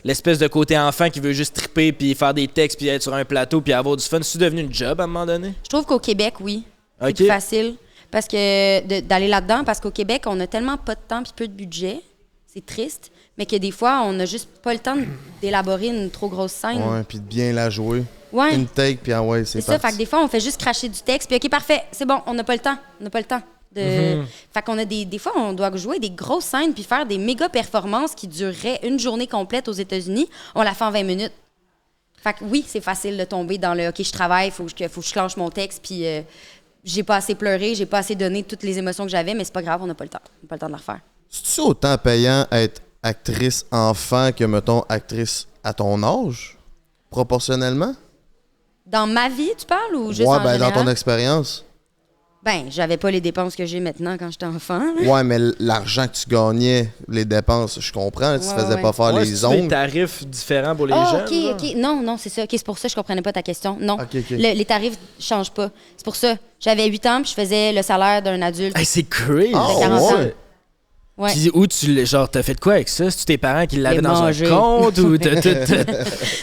l'espèce de côté enfant qui veut juste triper puis faire des textes puis être sur un plateau puis avoir du fun? C'est-tu devenu une job à un moment donné?
Je trouve qu'au Québec, oui. C'est
OK.
plus facile parce que d'aller là-dedans, parce qu'au Québec, on a tellement pas de temps puis peu de budget. C'est triste, mais que des fois, on n'a juste pas le temps d'élaborer une trop grosse scène.
Ouais, puis de bien la jouer.
Ouais.
Une take, puis c'est
ça, fait que des fois, on fait juste cracher du texte, puis OK, parfait, c'est bon, on n'a pas le temps. Fait qu'on a des fois, on doit jouer des grosses scènes puis faire des méga performances qui dureraient une journée complète aux États-Unis. On la fait en 20 minutes. Fait que oui, c'est facile de tomber dans le OK, je travaille, faut que je clenche mon texte, puis j'ai pas assez pleuré, j'ai pas assez donné toutes les émotions que j'avais, mais c'est pas grave, on n'a pas le temps. On n'a pas le temps de la refaire.
C'est-tu autant payant être actrice enfant que, mettons, actrice à ton âge? Proportionnellement?
Dans ma vie, tu parles, ou juste
Ouais,
en
ben
général?
dans ton expérience.
Ben, j'avais pas les dépenses que j'ai maintenant quand j'étais enfant.
Ouais, mais l'argent que tu gagnais, les dépenses, je comprends. Tu faisais pas faire les
C'est des
ongles.
tarifs différents pour les
Ah,
gens.
OK,
genre?
OK. Non, c'est ça. OK, c'est pour ça que je comprenais pas ta question. Non.
OK.
Les tarifs changent pas. C'est pour ça. J'avais 8 ans, puis je faisais le salaire d'un adulte.
Hey, c'est crazy.
Ah,
de 40 ans.
ouais.
Ouais.
Puis où t'as fait de quoi avec ça? C'est-tu tes parents qui l'avaient
Les
dans
manger.
un compte ou t'as tout...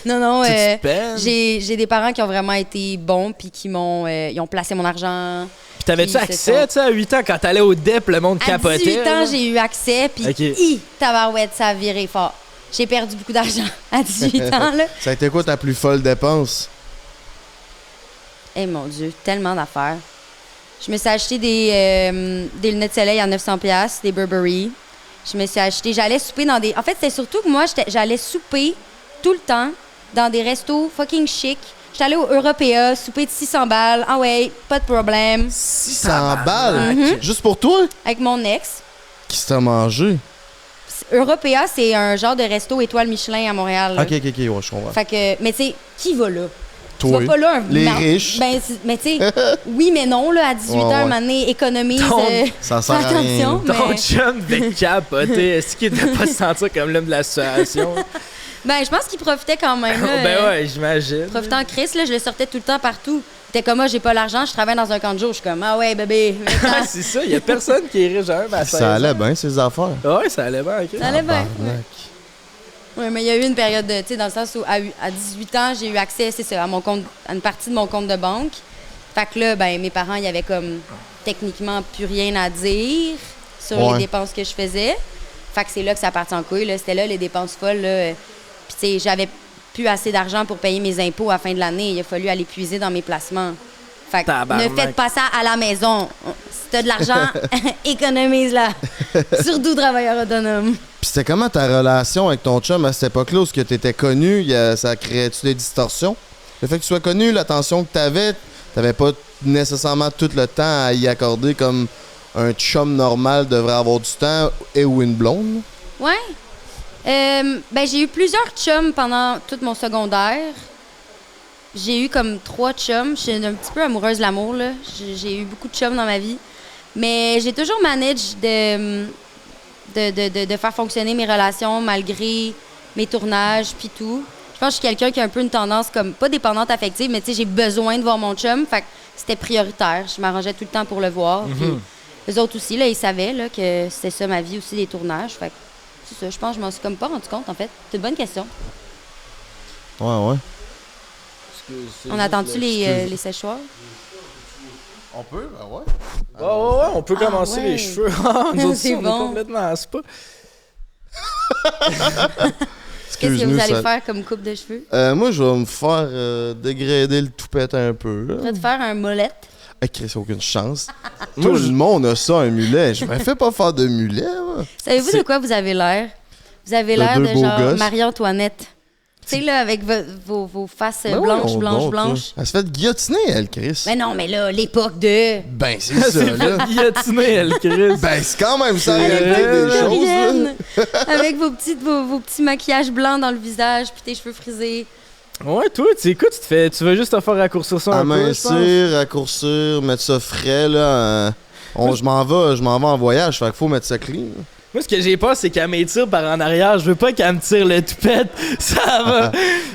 Non,
Tu te peines?
j'ai des parents qui ont vraiment été bons, puis qui ils ont placé mon argent.
Puis t'avais-tu
Puis, c'est
accès, tu sais, à 8 ans, quand t'allais au DEP, le monde
À
capotait?
18 ans,
là?
j'ai eu accès, puis
OK.
tabarouette, ça a viré fort. J'ai perdu beaucoup d'argent à 18 ans, là.
Ça a été quoi ta plus folle dépense?
Eh mon Dieu, tellement d'affaires. Je me suis acheté des lunettes de soleil à 900$, des Burberry. Je me suis acheté... J'allais souper dans des... En fait, c'est surtout que moi, j'allais souper tout le temps dans des restos fucking chic. J'étais allée au Européa, souper de 600 balles. Ah ouais, pas de problème.
600 balles? Juste pour toi?
Avec mon ex.
Qui t'a mangé?
Européa, c'est un genre de resto étoile Michelin à Montréal. là.
OK, ouais, je comprends.
Fait que... Mais tu sais, qui va là?
Toi.
Tu vas pas là,
Les riches.
Ben, mais tu sais, oui, mais non, là, à 18 ans,
Ouais.
un moment donné, économise.
Ça sert à rien.
attention,
Ton
mais-
chum devait capoter. Est-ce qu'il devait pas se sentir comme l'homme de la situation?
Ben, je pense qu'il profitait quand même. Là,
Ben ouais, j'imagine.
Profitant en Christ, là, je le sortais tout le temps partout. T'es comme moi, j'ai pas l'argent, je travaille dans un camp de jour. Je suis comme, ah ouais, bébé.
Ah, c'est ça, il y a personne qui est riche à un à 16
Ça allait
ans.
bien, ces affaires.
Ouais, ça allait bien, ok.
Ça allait bien.
Tabarnak.
Oui, mais il y a eu une période, tu sais, dans le sens où à 18 ans, j'ai eu accès, c'est ça, à une partie de mon compte de banque. Fait que là, ben, mes parents, il y avait comme techniquement plus rien à dire sur
Ouais.
les dépenses que je faisais. Fait que c'est là que ça partit en couille, là. C'était là les dépenses folles, là. Puis, tu sais, j'avais plus assez d'argent pour payer mes impôts à la fin de l'année. Il a fallu aller puiser dans mes placements. Fait que
Tabarnak.
ne faites pas ça à la maison. Si t'as de l'argent, économise-la. Surtout travailleur autonome.
Puis c'était comment ta relation avec ton chum à cette époque-là où tu étais connu, ça créait-tu des distorsions? Le fait que tu sois connu, l'attention que t'avais pas nécessairement tout le temps à y accorder comme un chum normal devrait avoir du temps et ou une blonde?
Ouais. Ben, j'ai eu plusieurs chums pendant tout mon secondaire. J'ai eu comme 3 chums. Je suis un petit peu amoureuse de l'amour, là. J'ai eu beaucoup de chums dans ma vie. Mais j'ai toujours managé de faire fonctionner mes relations malgré mes tournages puis tout. Je pense que je suis quelqu'un qui a un peu une tendance comme, pas dépendante affective, mais tu sais, j'ai besoin de voir mon chum. Fait que c'était prioritaire. Je m'arrangeais tout le temps pour le voir. Puis eux autres aussi, là, ils savaient là, que c'était ça ma vie aussi, des tournages. Fait que c'est ça, je pense que je m'en suis comme pas rendu compte, en fait. C'est une bonne question.
Ouais.
On attend-tu les séchoirs?
On peut, ben ouais.
Ouais, on peut commencer
ouais.
les cheveux. Nous autres,
C'est
on est
bon.
complètement à spa.
Qu'est-ce que vous allez
ça-
faire comme coupe de cheveux?
Moi, je vais me faire dégrader le toupette un peu.
Je
Là.
vais te faire un molette.
Chris, aucune chance. Tout le monde a ça, un mulet. Je me fais pas faire de mulet. Moi.
Savez-vous de quoi vous avez l'air? Vous avez
De
l'air
deux
de
beaux
genre
gosses.
Marie-Antoinette. Tu sais, là, avec vos faces
Ben ouais,
blanches.
là. Elle se fait guillotiner, elle, Chris.
Mais non, mais là, l'époque de...
Ben, c'est ça, là.
Guillotiné, elle, Chris.
Ben, c'est quand même ça, la
À
réalité
l'époque
des choses, là.
victorienne, avec vos petits maquillages blancs dans le visage, puis tes cheveux frisés.
Ouais, toi, écoute, tu veux juste te faire raccourcir ça un peu, je pense.
Amincir, raccourcir, mettre ça frais, là. Je m'en vais en voyage, fait qu'il faut mettre ça clean.
Moi, ce que j'ai peur, c'est qu'elle m'étire par en arrière. Je veux pas qu'elle me tire le toupette. Ça va.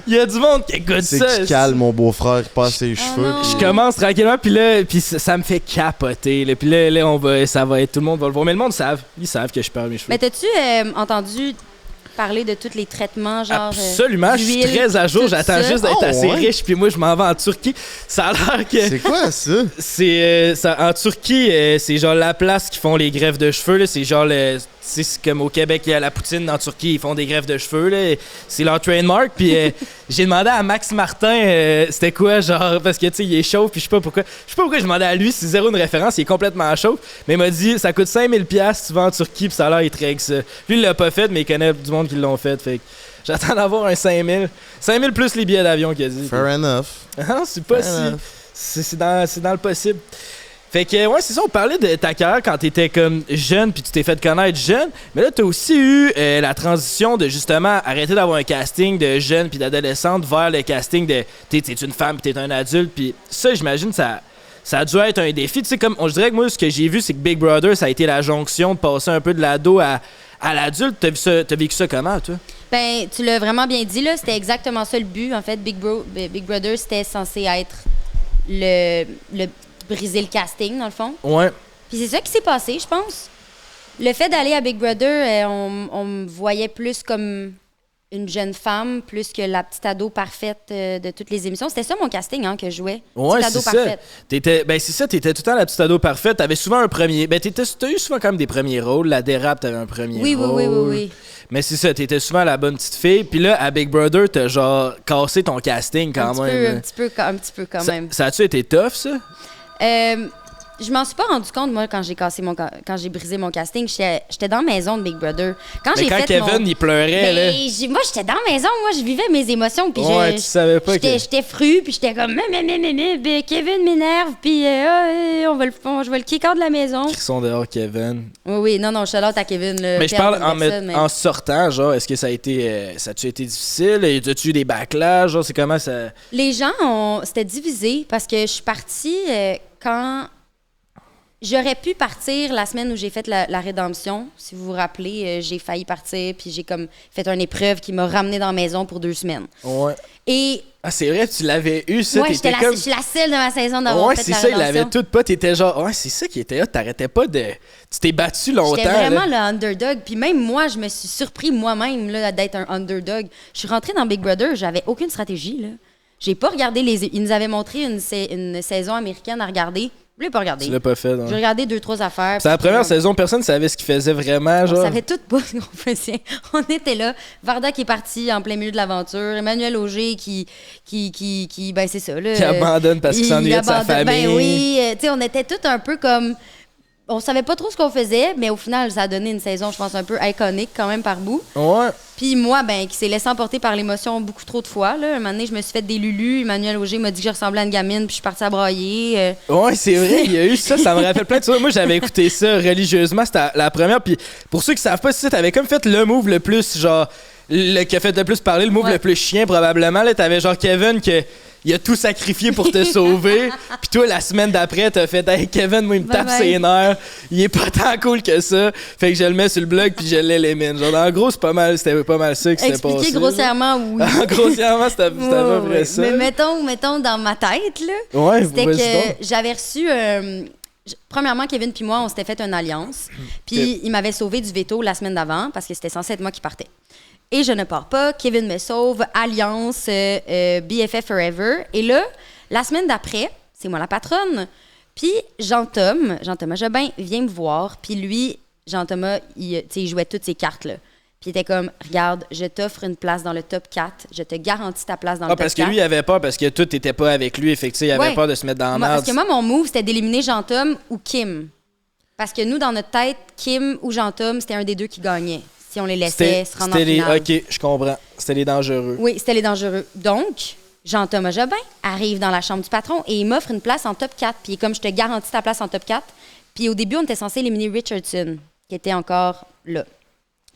Il y a du monde qui écoute
C'est
ça.
qui calme, mon beau-frère, qui passe ses cheveux.
non.
puis-
Je commence tranquillement, puis ça me fait capoter. Là. Puis là, ça va être, tout le monde va le voir. Mais le monde savent. Ils savent que je perds mes cheveux.
Mais t'as-tu entendu parler de tous les traitements, genre...
Absolument, je suis
d'huile,
très à jour.
tout
J'attends
ça?
juste d'être
Oh,
assez
ouais.
riche, puis moi, je m'en vais en Turquie. Ça a l'air que...
C'est quoi, ça?
En Turquie, c'est genre la place qui font les greffes de cheveux. Là. C'est genre c'est comme au Québec, il y a la poutine. En Turquie, ils font des greffes de cheveux. Là. C'est leur trademark. Puis j'ai demandé à Max Martin c'était quoi, genre, parce que tu sais, il est chauve. Puis je sais pas pourquoi je demandais à lui. C'est zéro une référence. Il est complètement chauve. Mais il m'a dit, ça coûte 5000$ si tu vas en Turquie. Puis ça a l'air, il te règle ça. Lui, il l'a pas fait, mais il connaît du monde qui l'ont fait. Fait que j'attends d'avoir un 5000. 5000 plus les billets d'avion qu'il a dit.
Fair enough.
Non, c'est pas
Fair
si.
enough.
C'est dans le possible. Fait que, ouais, c'est ça, on parlait de ta carrière quand t'étais comme jeune, puis tu t'es fait connaître jeune. Mais là, t'as aussi eu la transition de justement arrêter d'avoir un casting de jeune puis d'adolescente vers le casting de t'es une femme puis t'es un adulte. Puis ça, j'imagine, ça a dû être un défi. Tu sais, comme je dirais que moi, ce que j'ai vu, c'est que Big Brother, ça a été la jonction de passer un peu de l'ado à l'adulte. T'as vécu ça comment, toi?
Ben, tu l'as vraiment bien dit, là. C'était exactement ça le but. En fait, Big Brother, c'était censé être le briser le casting, dans le fond.
Ouais.
Puis c'est ça qui s'est passé, je pense. Le fait d'aller à Big Brother, on me voyait plus comme une jeune femme, plus que la petite ado parfaite de toutes les émissions. C'était ça mon casting, hein, que je jouais.
Ouais,
Petite
c'est
ado
ça.
parfaite.
C'est ça, t'étais tout le temps la petite ado parfaite. T'avais souvent un premier. Ben, t'as eu souvent quand même des premiers rôles. La dérape, t'avais un premier
Oui,
rôle.
oui.
Mais c'est ça, t'étais souvent la bonne petite fille. Puis là, à Big Brother, t'as genre cassé ton casting quand même.
Un petit peu quand même.
Ça a-tu été tough, ça?
Je m'en suis pas rendu compte, moi, quand j'ai brisé mon casting. J'étais dans la maison de Big Brother. Quand
Mais quand Kevin, il pleurait, là.
Moi, j'étais dans la maison. Moi, je vivais mes émotions. Puis
Ouais, tu savais pas
j'étais fru, puis j'étais comme... Mais Kevin m'énerve, puis je vais le kicker de la maison.
Ils sont dehors, Kevin.
Oui, non, shout-out à Kevin. Là,
Mais je parle en sortant, genre, est-ce que ça a-tu été difficile? As-tu eu des backlash? Genre, c'est comment ça...
Les gens, c'était divisé parce que je suis partie quand... J'aurais pu partir la semaine où j'ai fait la rédemption. Si vous vous rappelez, j'ai failli partir, puis j'ai comme fait une épreuve qui m'a ramenée dans la maison pour 2 semaines.
Ouais.
Et...
Ah, c'est vrai, tu l'avais eu, ça.
Ouais, je suis la seule de ma saison d'avoir fait
c'est
la
ça, il
rédemption.
l'avait tout pas. T'étais genre, ouais, c'est ça qui était là. T'arrêtais pas de. Tu t'es battu longtemps.
J'étais vraiment
là.
le underdog. Puis même moi, je me suis surpris moi-même là, d'être un underdog. Je suis rentrée dans Big Brother, j'avais aucune stratégie. Là. J'ai pas regardé Ils nous avaient montré une saison américaine à regarder. Je l'ai pas regardé.
Tu l'as pas fait, non?
J'ai regardé 2-3 affaires.
C'est la première
saison.
saison, personne ne savait ce qu'il faisait vraiment, genre.
On savait tout pas ce qu'on faisait. On était là. Varda qui est parti en plein milieu de l'aventure. Emmanuel Auger qui ben c'est ça, là.
Qui abandonne parce qu'il s'ennuyait de sa famille.
Ben oui, tu sais, on était tous un peu comme... On savait pas trop ce qu'on faisait, mais au final, ça a donné une saison, je pense, un peu iconique quand même par bout.
Ouais.
Puis moi, ben, qui s'est laissé emporter par l'émotion beaucoup trop de fois, là. Un moment donné, je me suis fait des lulus. Emmanuel Auger m'a dit que je ressemblais à une gamine, puis je suis partie à brailler.
Ouais, c'est vrai, il y a eu ça me rappelle plein de choses. Moi, j'avais écouté ça religieusement, c'était la première. Puis pour ceux qui savent pas, si t'avais comme fait le move le plus, genre, qui a fait le plus parler, le move le plus chien, probablement. Là, t'avais genre Kevin il a tout sacrifié pour te sauver. Puis toi, la semaine d'après, t'as fait hey, Kevin, moi, il me tape ses nerfs. Il est pas tant cool que ça. Fait que je le mets sur le blog puis je l'élimine. Genre, en gros, c'était pas mal ça qui s'était passé.
Expliquer grossièrement, oui.
Grossièrement, c'était pas vrai ça.
Mais mettons dans ma tête, là.
Ouais,
c'était
vas-y
que
donc.
j'avais reçu. Premièrement, Kevin puis moi, on s'était fait une alliance. Puis il m'avait sauvé du veto la semaine d'avant parce que c'était censé être moi qui partais. Et je ne pars pas. Kevin me sauve. Alliance, BFF Forever. Et là, la semaine d'après, c'est moi la patronne. Puis Jean-Thomas Jobin vient me voir. Puis lui, Jean-Thomas, il jouait toutes ses cartes, là. Puis il était comme, regarde, je t'offre une place dans le top 4. Je te garantis ta place dans le top 4.
Parce que lui, il avait peur, parce que tout n'était pas avec lui. Effectivement, il avait peur de se mettre dans la merde.
Parce que moi, mon move, c'était d'éliminer Jean-Tom ou Kim. Parce que nous, dans notre tête, Kim ou Jean-Tom, c'était un des deux qui gagnait. si on les laissait se rendre en finale.
OK, je comprends. C'était les dangereux.
Oui, c'était les dangereux. Donc, Jean-Thomas Jobin arrive dans la chambre du patron et il m'offre une place en top 4. Puis comme je te garantis ta place en top 4. Puis au début, on était censé éliminer Richardson, qui était encore là.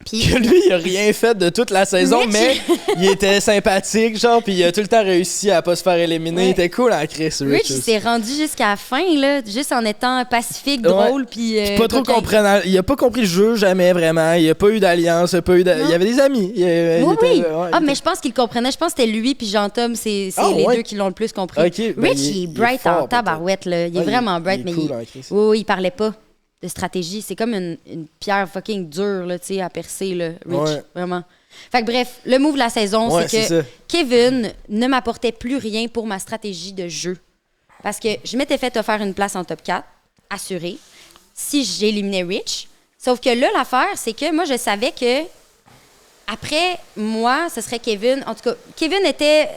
Puis
Que lui, il a rien fait de toute la saison,
Rich-
mais il était sympathique, genre, puis il a tout le temps réussi à pas se faire éliminer.
Ouais.
Il était cool en Chris,
Rich, il s'est rendu jusqu'à la fin, là, juste en étant pacifique,
Ouais.
drôle, puis...
Puis pas trop
coquin.
comprenant. Il a pas compris le jeu jamais vraiment. Il a pas eu d'alliance, il a pas eu
Non.
il y avait des amis. Il
Oui,
était-
oui.
ouais,
Ah,
il
mais
était-
je pense qu'il comprenait. Je pense que c'était lui puis Jean-Tom, c'est
Ah,
les
ouais.
deux qui l'ont le plus compris.
Ok, ben,
Rich,
il
il
est
est bright
fort,
en tabarouette, là. Il est
Ouais,
vraiment
il est
bright, mais
cool, hein, Chris.
oui, il parlait pas de stratégie. C'est comme une pierre fucking dure, là, tu sais, à percer, là, Rich.
Ouais.
Vraiment. Fait que bref, le move de la saison,
Ouais,
c'est
c'est
que
ça.
Kevin ne m'apportait plus rien pour ma stratégie de jeu. Parce que je m'étais fait offrir une place en top 4, assurée, si j'éliminais Rich. Sauf que là, l'affaire, c'est que moi, je savais que après moi, ce serait Kevin. En tout cas, Kevin était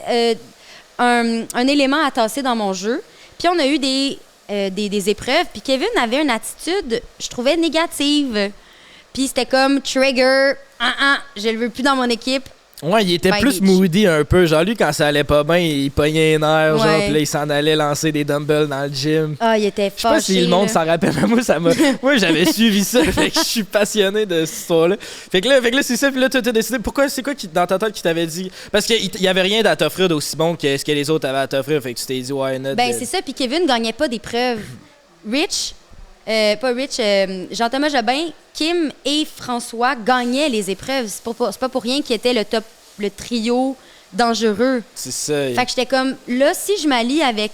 un élément à tasser dans mon jeu. Puis on a eu des épreuves. Puis Kevin avait une attitude, je trouvais, négative. Puis c'était comme trigger, je le veux plus dans mon équipe.
Ouais, il était
Bye,
plus
bitch.
moody un peu. Genre, lui, quand ça allait pas bien, il pognait les nerfs, genre,
Ouais.
puis là, il s'en allait lancer des dumbbells dans le gym.
Ah, il était
Je sais pas si le monde
là.
s'en rappelle, mais moi, moi, j'avais suivi ça, fait que je suis passionné de cette histoire-là. Fait que là, c'est ça, puis là, tu as décidé. Pourquoi, c'est quoi dans ta tête qui t'avait dit? Parce qu'il y avait rien à t'offrir d'aussi bon que ce que les autres avaient à t'offrir, fait que tu t'es dit, ouais, not.
Ben, c'est ça. Puis Kevin gagnait pas d'épreuves. Jean-Thomas Jobin, Kim et François gagnaient les épreuves. C'est pas pour rien qu'ils étaient le trio dangereux.
C'est ça.
Fait que j'étais comme, là, si je m'allie avec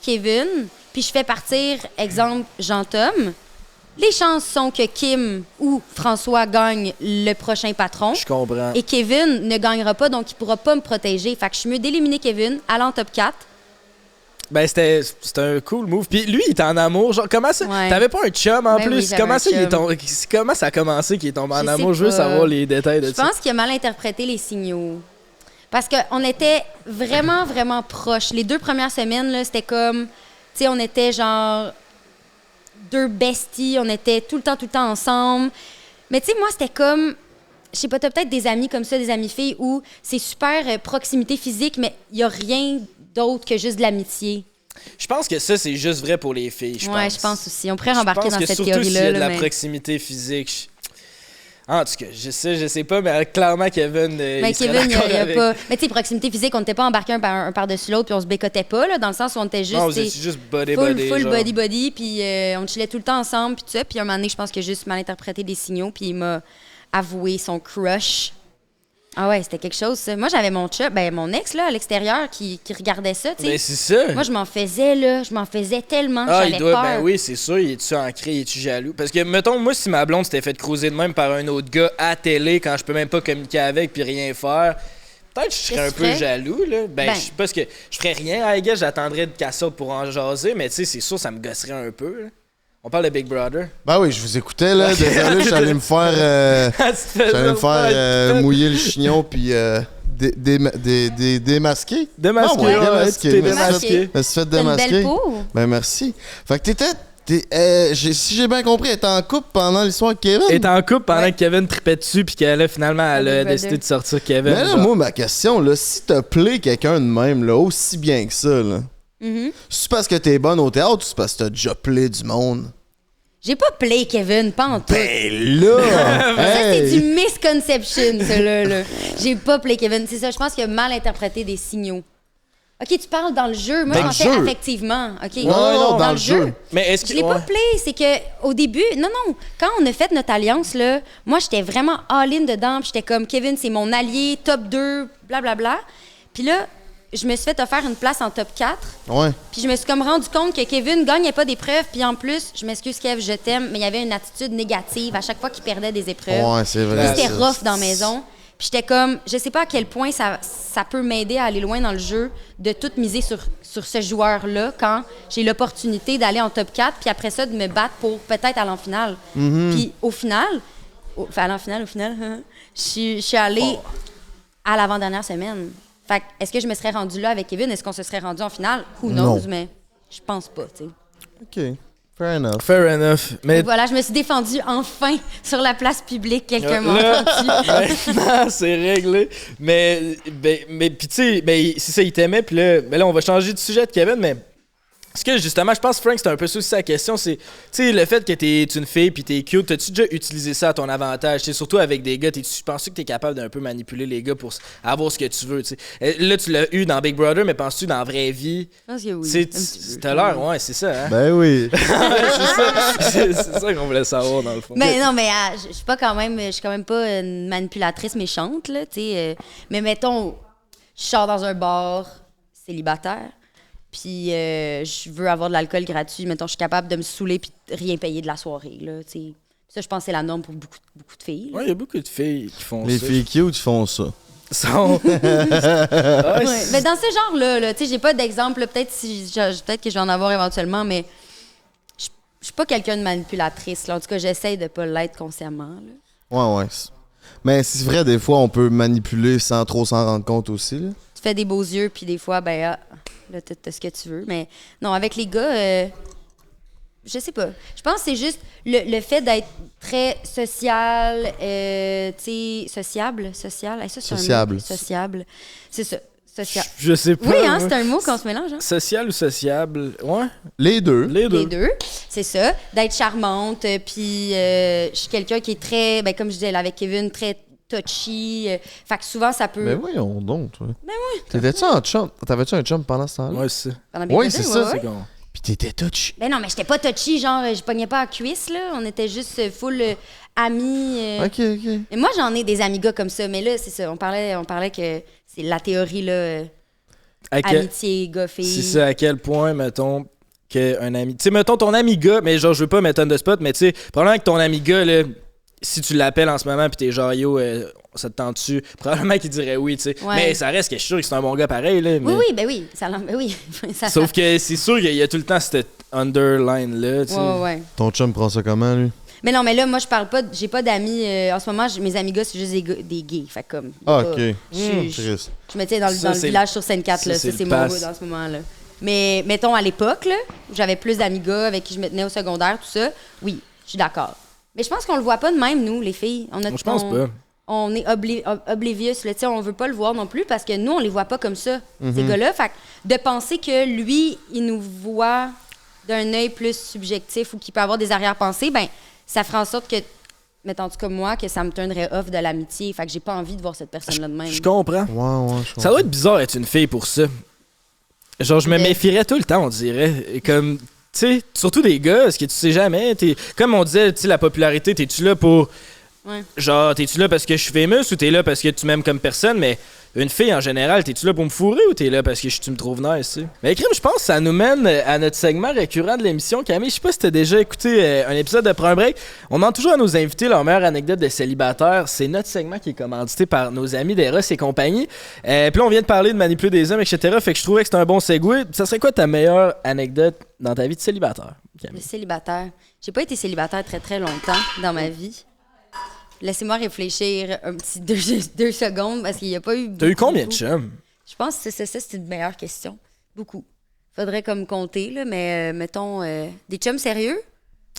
Kevin, puis je fais partir, exemple, Jean-Tom, les chances sont que Kim ou François gagnent le prochain patron.
Je comprends.
Et Kevin ne gagnera pas, donc il pourra pas me protéger. Fait que je suis mieux d'éliminer Kevin, aller en top 4.
Ben, c'était un cool move. Puis lui, il était en amour. Genre, comment ça?
Ouais.
T'avais pas un chum en
Ben oui,
plus?
j'avais
Comment
un
ça,
chum.
comment ça a commencé qu'il est tombé en
Je sais
amour? Je veux
pas.
savoir les détails de
Je
ça.
pense qu'il a mal interprété les signaux. Parce qu'on était vraiment, vraiment proches. Les 2 premières semaines, là, c'était comme... Tu sais, on était genre 2 besties. On était tout le temps ensemble. Mais tu sais, moi, c'était comme... Je sais pas, t'as peut-être des amis comme ça, des amis filles, où c'est super proximité physique, mais il y a rien d'autre que juste de l'amitié.
Je pense que ça, c'est juste vrai pour les filles,
Ouais, je pense aussi. On pourrait
Je
rembarquer
pense
dans
que
cette
surtout s'il y a
théorie-là.
de
là,
la
mais-
proximité physique. En tout cas, je sais pas, mais clairement, Kevin,
Ben,
il serait
Kevin, il y
d'accord
a
avec.
pas. Mais tu sais, proximité physique, on n'était pas embarqué un par-dessus l'autre, puis on se bécotait pas, là, dans le sens où on était juste.
Non, vous
tu sais,
étiez juste body,
full
genre.
body, puis on chillait tout le temps ensemble, puis tout ça. Puis un moment donné, je pense qu'il a juste mal interprété des signaux, puis il m'a avoué son crush. Ah ouais, c'était quelque chose, ça. Moi, j'avais mon chum, mon ex, là, à l'extérieur, qui regardait ça, tu sais.
Ben, c'est ça.
Moi, je m'en faisais, là. Je m'en faisais tellement.
Ah,
J'avais
il doit,
peur.
ben oui, c'est sûr, il est-tu ancré, il est-tu jaloux? Parce que, mettons, moi, si ma blonde s'était fait cruiser de même par un autre gars à télé quand je peux même pas communiquer avec puis rien faire, peut-être que je serais un
Qu'est-ce que
peu
tu ferais?
jaloux, là. Ben,
Ben.
je sais pas ce que. Je ferais rien à la gueule, j'attendrais de casser pour en jaser, mais tu sais, c'est sûr, ça me gosserait un peu, là. On parle de Big Brother.
Ben oui, je vous écoutais, là. Désolé, j'allais me faire, j'allais me faire mouiller le chignon puis démasquer.
Démasquer,
Ah ouais,
ouais,
démasquer.
tu t'es
Je me suis
démasqué.
fait- je me suis fait
T'as une
démasquer.
belle peau.
Ben merci. Fait que si j'ai bien compris, elle était en couple pendant l'histoire avec Kevin.
Elle est en couple pendant
Ouais.
que Kevin tripait dessus, puis qu'elle a finalement elle a
Big Brother.
décidé de sortir Kevin.
Mais là,
genre.
moi, ma question, là, si t'as play quelqu'un de même, là, aussi bien que ça, là,
Mhm.
c'est parce que t'es bonne au théâtre ou c'est parce que t'as déjà play du monde?
J'ai pas play Kevin, pas en tout.
Ben là!
Ça, c'est
hey!
du misconception, ça, là. J'ai pas play Kevin. C'est ça, je pense qu'il a mal interprété des signaux. OK, tu parles dans le jeu. Moi,
Dans
je
le
pensais
jeu.
affectivement. OK.
Non, dans le jeu.
Mais est-ce que.
Je l'ai pas
ouais.
play, c'est que au début, non, quand on a fait notre alliance, là, moi, j'étais vraiment all-in dedans, puis j'étais comme, Kevin, c'est mon allié, top 2, blablabla. Puis là, je me suis fait offrir une place en top 4,
Ouais.
puis je me suis comme rendu compte que Kevin gagnait pas d'épreuves, puis en plus, je m'excuse, Kev, je t'aime, mais il y avait une attitude négative à chaque fois qu'il perdait des épreuves.
Ouais, c'est vrai.
Puis c'était
ça.
rough dans la maison. Puis j'étais comme, je sais pas à quel point ça peut m'aider à aller loin dans le jeu, de tout miser sur ce joueur-là quand j'ai l'opportunité d'aller en top 4, puis après ça, de me battre pour peut-être aller en finale. Puis au final, aller en finale, je suis allée à l'avant-dernière semaine. Fait que, est-ce que je me serais rendue là avec Kevin? Est-ce qu'on se serait rendu en finale? Who knows,
Non.
mais je pense pas, tu sais.
OK. Fair enough.
Fair enough. Mais
Donc voilà, je me suis défendue enfin sur la place publique. Quelqu'un m'a
là,
entendu.
maintenant, c'est réglé. Mais puis tu sais, c'est ça, il t'aimait. Puis là, on va changer de sujet de Kevin, mais... Parce que justement, je pense, Frank, c'est un peu ça aussi la question, c'est, tu sais, le fait que t'es une fille puis t'es cute, t'as-tu déjà utilisé ça à ton avantage? T'sais, surtout avec des gars, penses-tu que t'es capable d'un peu manipuler les gars pour avoir ce que tu veux? T'sais? Là, tu l'as eu dans Big Brother, mais penses-tu dans la vraie vie?
Je pense que oui.
T'as l'air, ouais, c'est ça, hein?
Ben oui.
c'est ça qu'on voulait savoir, dans le fond.
Mais non, mais je suis pas quand même, je suis quand même pas une manipulatrice méchante, là, tu sais. Mais mettons, je sors dans un bar célibataire. Puis je veux avoir de l'alcool gratuit. Mettons, je suis capable de me saouler puis de rien payer de la soirée, là, tu sais. Ça, je pense que c'est la norme pour beaucoup de filles.
Ouais, il y a beaucoup de filles qui font
Les
ça.
filles cute font ça.
Ouais. Mais dans ce genre-là, tu sais, j'ai pas d'exemple. Là, peut-être que je vais en avoir éventuellement, mais je suis pas quelqu'un de manipulatrice. Là. En tout cas, j'essaye de pas l'être consciemment. Là.
Ouais. Mais c'est vrai, des fois, on peut manipuler sans trop s'en rendre compte aussi. Là.
Tu fais des beaux yeux, puis des fois, ben, là, t'as ce que tu veux. Mais non, avec les gars, je sais pas. Je pense que c'est juste le fait d'être très social, tu sais, sociable. Hey, ça, c'est
Sociable.
un mot. Sociable. C'est ça. Social.
Je sais pas.
Oui, hein,
moi.
c'est un mot qu'on se mélange. Hein?
Social ou sociable? Ouais.
Les deux.
Les deux.
Les deux, c'est ça. D'être charmante, puis je suis quelqu'un qui est très, ben, comme je disais là, avec Kevin, très touchy. Fait que souvent, ça peut...
Ben voyons donc, toi.
Ben oui.
T'étais-tu en chum? T'avais-tu un chum pendant ce temps-là?
Ouais, c'est ça.
Pendant Big
Oui,
Brother,
c'est ça,
ouais.
C'est con.
Puis t'étais touchy.
Ben non, mais j'étais pas touchy, genre, je pognais pas à cuisse, là. On était juste full amis.
Ok.
Mais moi, j'en ai des amis gars comme ça, mais là, c'est ça. On parlait que c'est la théorie, là, amitié, gars-fille.
C'est ça, à quel point, mettons, qu'un ami... Tu sais, mettons ton ami gars, mais genre, je veux pas mettre on the spot, mais tu sais, probablement que ton ami gars, là, si tu l'appelles en ce moment pis t'es genre, yo, ça te tente-tu? Probablement qu'il dirait oui, tu sais.
Ouais.
Mais ça reste que je suis sûr que c'est un bon gars pareil, là. Mais...
Oui. Ben oui. Ça,
Sauf que c'est sûr qu'il y a tout le temps cette underline-là, tu sais.
Ouais.
Ton chum prend ça comment, lui?
Mais non, mais là, moi, je parle pas... J'ai pas d'amis... en ce moment, mes amis gars, c'est juste des gays. Fait que comme...
Ah,
pas-
ok.
Je me tiens dans
Ça,
le
c'est-
village sur Sainte-Cat, là.
ça,
Ça,
c'est
c'est
le
mon
pass.
mood en ce moment-là. Mais mettons, à l'époque, là, j'avais plus d'amis gars avec qui je me tenais au secondaire, tout ça. Oui, je suis d'accord. Mais je pense qu'on le voit pas de même, nous, les filles.
Je pense pas.
On est oblivious, là. Tu sais, on veut pas le voir non plus parce que nous, on les voit pas comme ça, ces gars-là. Fait que de penser que lui, il nous voit d'un œil plus subjectif ou qu'il peut avoir des arrière-pensées, ben ça ferait en sorte que, mettons, en tout cas moi, que ça me tournerait off de l'amitié. Fait que j'ai pas envie de voir cette personne-là de même.
Je comprends.
Ouais, je
Ça doit être bizarre d'être une fille pour ça. Genre, je me
Mais-
méfierais tout le temps, on dirait. Et comme, tu sais, surtout des gars, parce que tu sais jamais. Comme on disait, tu sais, la popularité, t'es-tu là pour.
Ouais.
Genre, t'es-tu là parce que je suis famous ou t'es là parce que tu m'aimes comme personne, mais une fille en général, t'es-tu là pour me fourrer ou t'es là parce que tu me trouves nice, tu sais? Mais crime, je pense que ça nous mène à notre segment récurrent de l'émission. Camille, je sais pas si t'as déjà écouté un épisode de Prends un break. On demande toujours à nos invités leur meilleure anecdote de célibataire. C'est notre segment qui est commandité par nos amis d'Eros et compagnie. Puis là, on vient de parler de manipuler des hommes, etc. Fait que je trouvais que c'était un bon segue. Ça serait quoi ta meilleure anecdote dans ta vie de célibataire,
Le
Camille?
célibataire. J'ai pas été célibataire très, très longtemps dans ma vie. Laissez-moi réfléchir un petit 2 secondes parce qu'il n'y a pas eu.
T'as eu combien de
beaucoup.
chums?
Je pense que c'est une meilleure question. Beaucoup. Faudrait comme compter, là, mais mettons, des chums sérieux,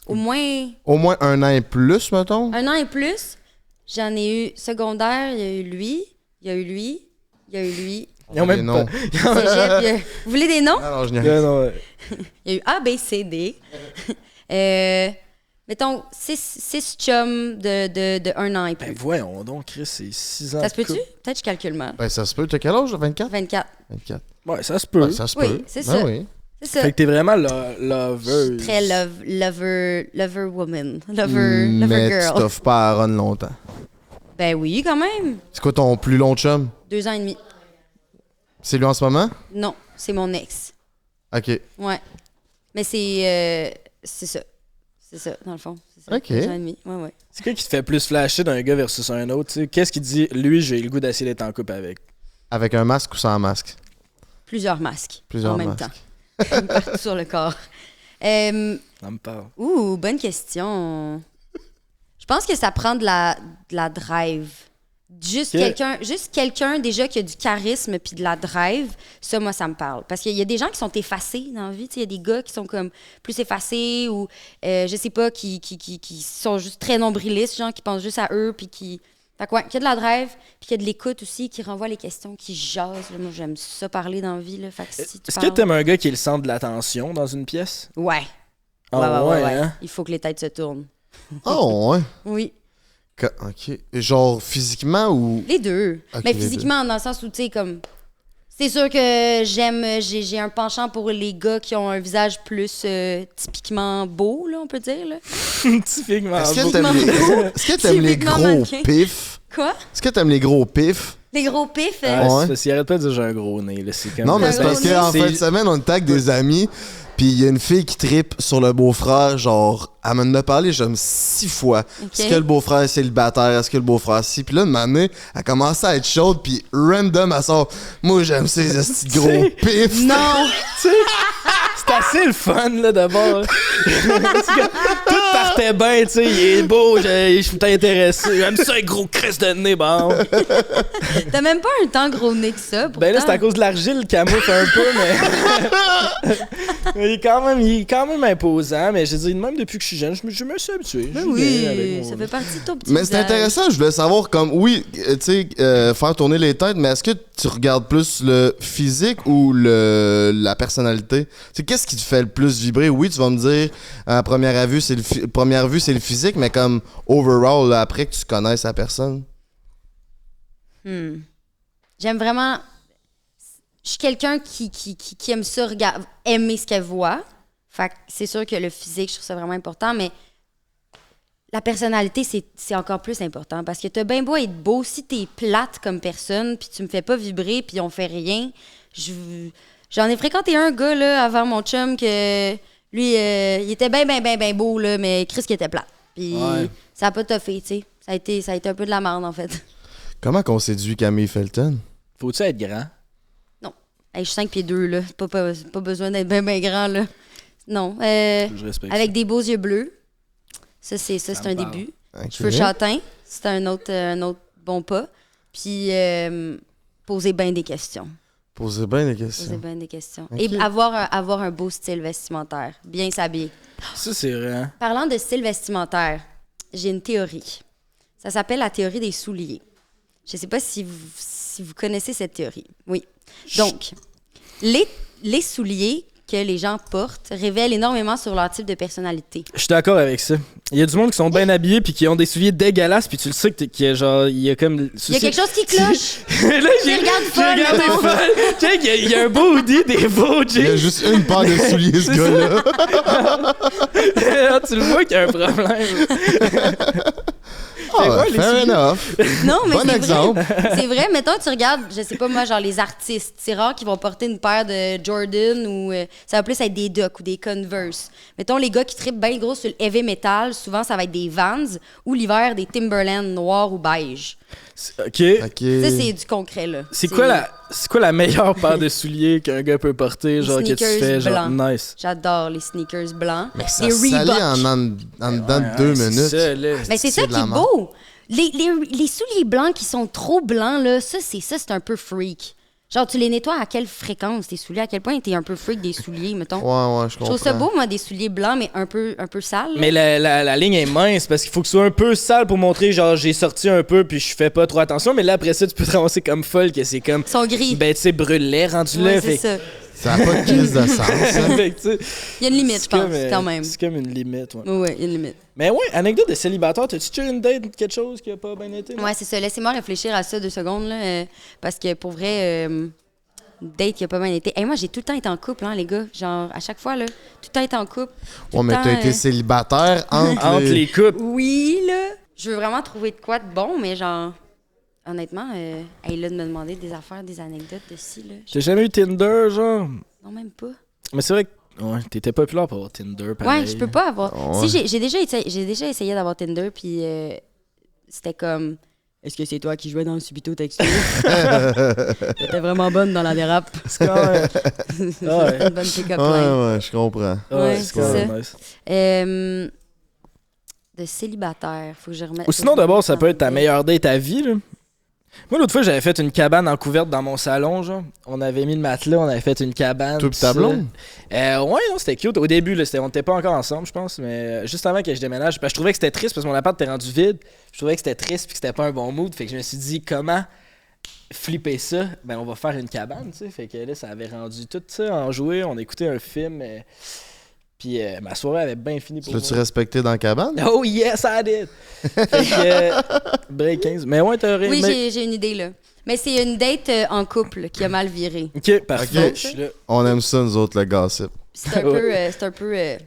au moins
Au moins 1 an et plus, mettons.
1 an et plus. J'en ai eu secondaire, il y a eu lui, il y a eu lui, il y a eu lui.
Ils ont
Les
même
noms.
pas.
Cégep, vous voulez des noms?
Alors, je n'y
Non, non, ouais.
Il y a eu A, B, C, D. Mettons, 6 chums de 1 an et plus.
Ben voyons donc, Chris, c'est 6 ans.
Ça
de
se peut-tu?
couple.
Peut-être que je calcule mal.
Ben, ça se peut. T'as quel âge, 24?
24.
24.
Ouais, ça se peut.
Ben, ça se
Oui,
peut.
c'est
Ben
ça.
oui.
C'est ça.
Fait que t'es vraiment
Je suis
lover.
très lover woman. Lover
Mais tu
girl.
t'offres pas à Aaron longtemps.
Ben oui, quand même.
C'est quoi ton plus long chum?
2 ans et demi.
C'est lui en ce moment?
Non, c'est mon ex.
Ok.
Ouais. Mais c'est ça. C'est ça, dans le fond. C'est ça.
Ok.
2 ans et demi. Ouais.
C'est quoi qui te fait plus flasher d'un gars versus un autre? Tu sais? Qu'est-ce qui dit, lui, j'ai le goût d'essayer d'être en couple avec?
Avec un masque ou sans masque?
Plusieurs masques.
Plusieurs
en même
masques.
temps. Partout sur le corps.
Ça me parle.
Bonne question. Je pense que ça prend de la drive Juste
Ok.
quelqu'un déjà qui a du charisme puis de la drive, ça, moi, ça me parle. Parce qu'il y a des gens qui sont effacés dans la vie. Il y a des gars qui sont comme plus effacés ou, je sais pas, qui sont juste très nombrilistes, genre qui pensent juste à eux puis qui... Fait que ouais, qu'il y a de la drive, puis qu'il y a de l'écoute aussi, qui renvoie les questions, qui jase. Là. Moi, j'aime ça parler dans la vie. Là. Fait que si tu
Est-ce
parles...
que t'aimes un gars qui est le centre de l'attention dans une pièce?
Ouais.
Ah ouais, hein?
Il faut que les têtes se tournent.
Oh, ouais.
Oui.
OK. Genre physiquement ou.
Les deux.
Ok,
Mais
les
physiquement, dans le sens où, tu sais, comme... C'est sûr que j'ai un penchant pour les gars qui ont un visage plus typiquement beau, là, on peut dire, là.
Typiquement.
Est-ce que
beau.
t'aimes Est-ce que t'aimes les
Typiquement
gros
mannequin.
pifs?
Quoi?
Est-ce que t'aimes les gros pifs?
Les gros pifs?
Ouais,
Ouais.
c'est parce qu'il arrête pas de dire j'ai un gros nez. Là. C'est comme...
Non, mais c'est
un
parce
gros
qu'en
nez.
fin de semaine, on était avec des amis, puis il y a une fille qui trippe sur le beau-frère, genre, elle m'en a parlé, genre, 6 fois. Est-ce que le beau-frère est célibataire? Est-ce que le beau-frère si? Puis là, une année, elle commençait à être chaude, puis random, elle sort, moi, j'aime ces petits gros pifs.
Non!
C'est assez le fun, là, d'abord. Tout partait bien, tu sais. Il est beau, je suis intéressé. J'aime ça, un gros crest de nez, bon.
T'as même pas un temps gros nez que ça, pourtant.
Ben là, c'est à cause de l'argile, le camoufle un peu, mais. Mais il est quand même imposant, mais je dis, même depuis que je suis jeune, je me suis habitué.
Ben
Je suis bien avec
oui,
mon-
ça fait partie de ton petit
Mais c'est
visage.
intéressant, je voulais savoir, comme, oui, tu sais, faire tourner les têtes, mais est-ce que tu regardes plus le physique ou la personnalité? Tu sais, qu'est-ce qui te fait le plus vibrer? Oui, tu vas me dire, à première vue, c'est le physique, mais comme overall, là, après que tu connaisses la personne.
J'aime vraiment... Je suis quelqu'un qui aime ça, aimer ce qu'elle voit. Fait que c'est sûr que le physique, je trouve ça vraiment important, mais la personnalité, c'est encore plus important. Parce que t'as bien beau être beau, si t'es plate comme personne, puis tu me fais pas vibrer, puis on fait rien. J'en ai fréquenté un gars, là, avant mon chum, que lui, il était bien beau, là, mais Chris qui était plate. Puis
Ouais.
ça a pas toffé, tu sais. Ça a été un peu de la merde, en fait.
Comment qu'on séduit Camille Felton?
Faut-tu être grand?
Non. Hey, je suis 5 pieds 2, là. Pas besoin d'être bien grand, là. Non.
Je respecte.
Avec des beaux yeux bleus. Ça, c'est
me
un
parle.
début.
Ok.
Cheveux châtains. C'est un autre bon pas. Puis, poser bien des questions.
Posez bien des
Poser
questions.
bien des questions.
Ok.
Et avoir un beau style vestimentaire. Bien s'habiller.
Ça, c'est vrai. Hein?
Parlant de style vestimentaire, j'ai une théorie. Ça s'appelle la théorie des souliers. Je ne sais pas si vous connaissez cette théorie. Oui. Donc, les souliers que les gens portent révèlent énormément sur leur type de personnalité.
Je suis d'accord avec ça. Il y a du monde qui sont bien habillés puis qui ont des souliers dégueulasses puis tu le sais qu'il y a genre il y a comme
Il y a quelque chose qui cloche.
Là,
J'ai regardé folle,
j'ai regardé
mettons.
folle. Check, il y a un beau hoodie, des beaux
Il y a
jeans.
juste une paire de souliers, ce
C'est
gars-là.
Là, tu le vois qu'il y a un problème.
Ah,
quoi,
ouais,
les
fair
souliers?
enough.
Non, mais
Bon
c'est
exemple.
vrai. C'est vrai. Mettons, tu regardes, je sais pas moi, genre les artistes. C'est rare qu'ils vont porter une paire de Jordan ou ça va plus être des Doc ou des Converse. Mettons, les gars qui trippent bien gros sur le heavy metal, souvent ça va être des Vans ou l'hiver des Timberland noirs ou beige.
OK.
Ok.
Ça, c'est du concret, là.
C'est quoi la meilleure paire de souliers qu'un gars peut porter, genre que tu
sneakers
fais genre
blancs.
nice.
J'adore les sneakers blancs.
Mais ça
les
salit
Reebok.
en dedans de 2 minutes.
Ça, là.
Mais c'est ça
de
qui
la
est
merde.
beau. Les souliers blancs qui sont trop blancs, là, ça, c'est un peu freak. Genre, tu les nettoies à quelle fréquence, tes souliers? À quel point t'es un peu freak des souliers, mettons?
Ouais, je
Je
comprends.
trouve ça beau, moi, des souliers blancs, mais un peu sales. là.
Mais la ligne est mince parce qu'il faut que ce soit un peu sale pour montrer genre j'ai sorti un peu puis je fais pas trop attention mais là après ça tu peux te ramasser comme folle que c'est comme
Ils sont gris.
ben tu sais brûlé rendu
Ouais,
là
c'est
fait
ça.
Ça n'a pas de crise de sens. hein.
Fait que, tu sais,
Il y a une limite, je
c'est
pense,
comme,
quand même.
C'est comme une limite ouais.
Oui, il y a une limite.
Mais ouais, anecdote de célibataire, t'as-tu déjà une date quelque chose qui a pas bien été? non?
Ouais, c'est ça. Laissez-moi réfléchir à ça 2 secondes, là, parce que pour vrai, une date qui a pas bien été. Hey, moi, j'ai tout le temps été en couple, hein, les gars. Genre, à chaque fois, là, tout le temps été en couple. Tout
Ouais,
le
mais
temps,
t'as été célibataire entre
Entre les couples.
Oui, là. Je veux vraiment trouver de quoi de bon, mais genre, honnêtement, hey, là, de me demander des affaires, des anecdotes de ci, là.
T'as jamais eu Tinder genre?
Non, même pas.
Mais c'est vrai que ouais, t'étais populaire pour avoir Tinder pareil.
Ouais, je peux pas avoir.
Ouais.
Si, j'ai déjà essayé d'avoir Tinder, puis c'était comme. Est-ce que c'est toi qui jouais dans le Subito Texto? T'étais vraiment bonne dans la dérape.
C'est quand même... Ouais.
Une bonne pick-up line.
Ouais, je comprends.
Ouais,
c'est
c'est
quand même
ça.
nice.
De célibataire, faut que je remette.
Ou sinon d'abord ça peut être ta meilleure date à vie là. Moi, l'autre fois, j'avais fait une cabane en couverte dans mon salon, genre. On avait mis le matelas, on avait fait une cabane.
Toi pis ta blonde?
Ouais, non, c'était cute. Au début, là, on n'était pas encore ensemble, je pense, mais juste avant que je déménage, je trouvais que c'était triste parce que mon appart était rendu vide. Je trouvais que c'était triste puis que c'était pas un bon mood. Fait que je me suis dit, comment flipper ça? Ben, on va faire une cabane, tu sais. Fait que là, ça avait rendu tout ça en jouer. On écoutait un film. Puis ma soirée avait bien fini pour moi.
L'as-tu respecté dans la cabane?
Oh yes, I did! Fait que, break 15. Mais ouais, t'as
Oui,
mais...
j'ai une idée, là. Mais c'est une date en couple qui a mal viré.
Ok, parfait.
Ok.
Je suis là.
On aime ça, nous autres, le gossip.
C'est un peu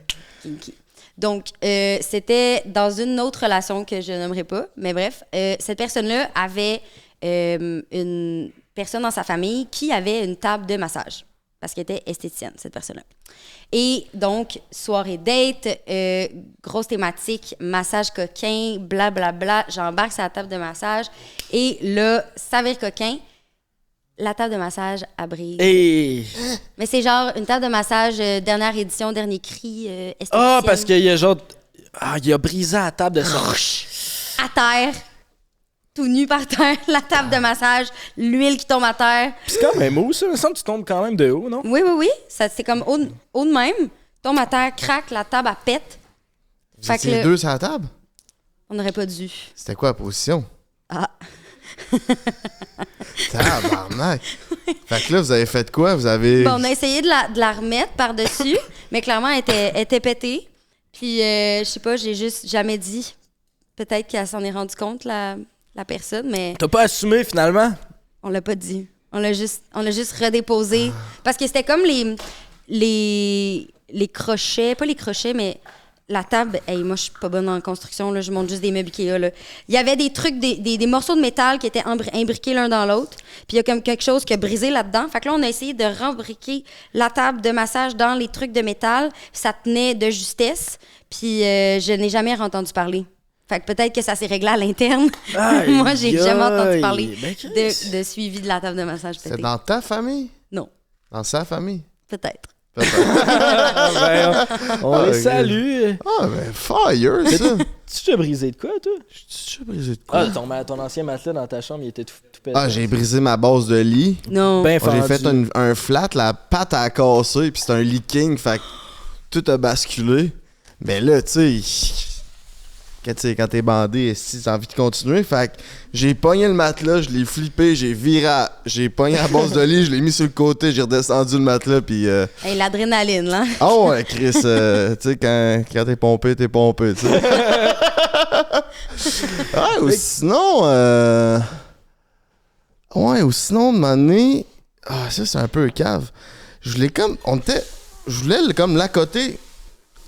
kinky. Donc, c'était dans une autre relation que je nommerai pas, mais bref, cette personne-là avait une personne dans sa famille qui avait une table de massage parce qu'elle était esthéticienne, cette personne-là. Et donc, soirée date, grosse thématique, massage coquin, blablabla. J'embarque sur la table de massage et là, s'avère coquin, la table de massage a brisé.
Hey.
Mais c'est genre une table de massage dernière édition, dernier cri, esthéticienne.
Ah, parce qu'il y a genre. Ah, il a brisé la table de son.
À terre, tout nu par terre, la table de massage, l'huile qui tombe à terre.
Puis c'est quand même haut, ça. Il me semble que tu tombes quand même de haut, non?
Oui. C'est comme haut de même. Tombe à terre, craque, la table, elle pète.
Vous
Fait que
étiez
le-
deux sur la table?
On n'aurait pas dû.
C'était quoi la position?
Ah.
Tabarnak! Fait que là, vous avez fait quoi? Vous avez...
Bon, on a essayé de la remettre par-dessus, mais clairement, elle était pétée. Puis, je sais pas, j'ai juste jamais dit. Peut-être qu'elle s'en est rendue compte, la personne, mais
T'as pas assumé finalement?
on l'a pas dit. On l'a juste redéposé. Parce que c'était comme les crochets, pas les crochets, mais la table. Hey, moi, je suis pas bonne en construction, là, je monte juste des meubles Ikea, là. Il y avait des trucs, des morceaux de métal qui étaient imbriqués l'un dans l'autre. Puis il y a comme quelque chose qui a brisé là-dedans. Fait que là, on a essayé de rembriquer la table de massage dans les trucs de métal. Ça tenait de justesse. Puis je n'ai jamais entendu parler. Fait que peut-être que ça s'est réglé à l'interne. Moi, j'ai jamais entendu parler
Ben, Chris.
de suivi de la table de massage
C'est
pétée.
dans ta famille?
Non,
Dans sa famille?
peut-être.
Ah, ben, on
Ah,
les
ok.
salue.
Ah, ben, fire, ça!
Tu t'as brisé de quoi, toi?
J'ai brisé de quoi?
Ah, ton ancien matelas dans ta chambre, il était tout pété.
Ah, j'ai brisé ma base de lit.
Non.
Ben
J'ai
fendu.
fait un flat, la patte a cassé, puis c'est un leaking, fait que tout a basculé. Mais là, tu sais, quand t'es bandé, si t'as envie de continuer, fait que j'ai pogné le matelas, je l'ai flippé, j'ai pogné la base de lit, je l'ai mis sur le côté, j'ai redescendu le matelas, puis...
Hey, l'adrénaline, là.
Ah ouais, Chris, tu sais, quand t'es pompé, tu sais. Ah, ou sinon, ouais, ou sinon, de m'amener... Ah, ça, c'est un peu cave. Je voulais comme... Je voulais comme l'accoter.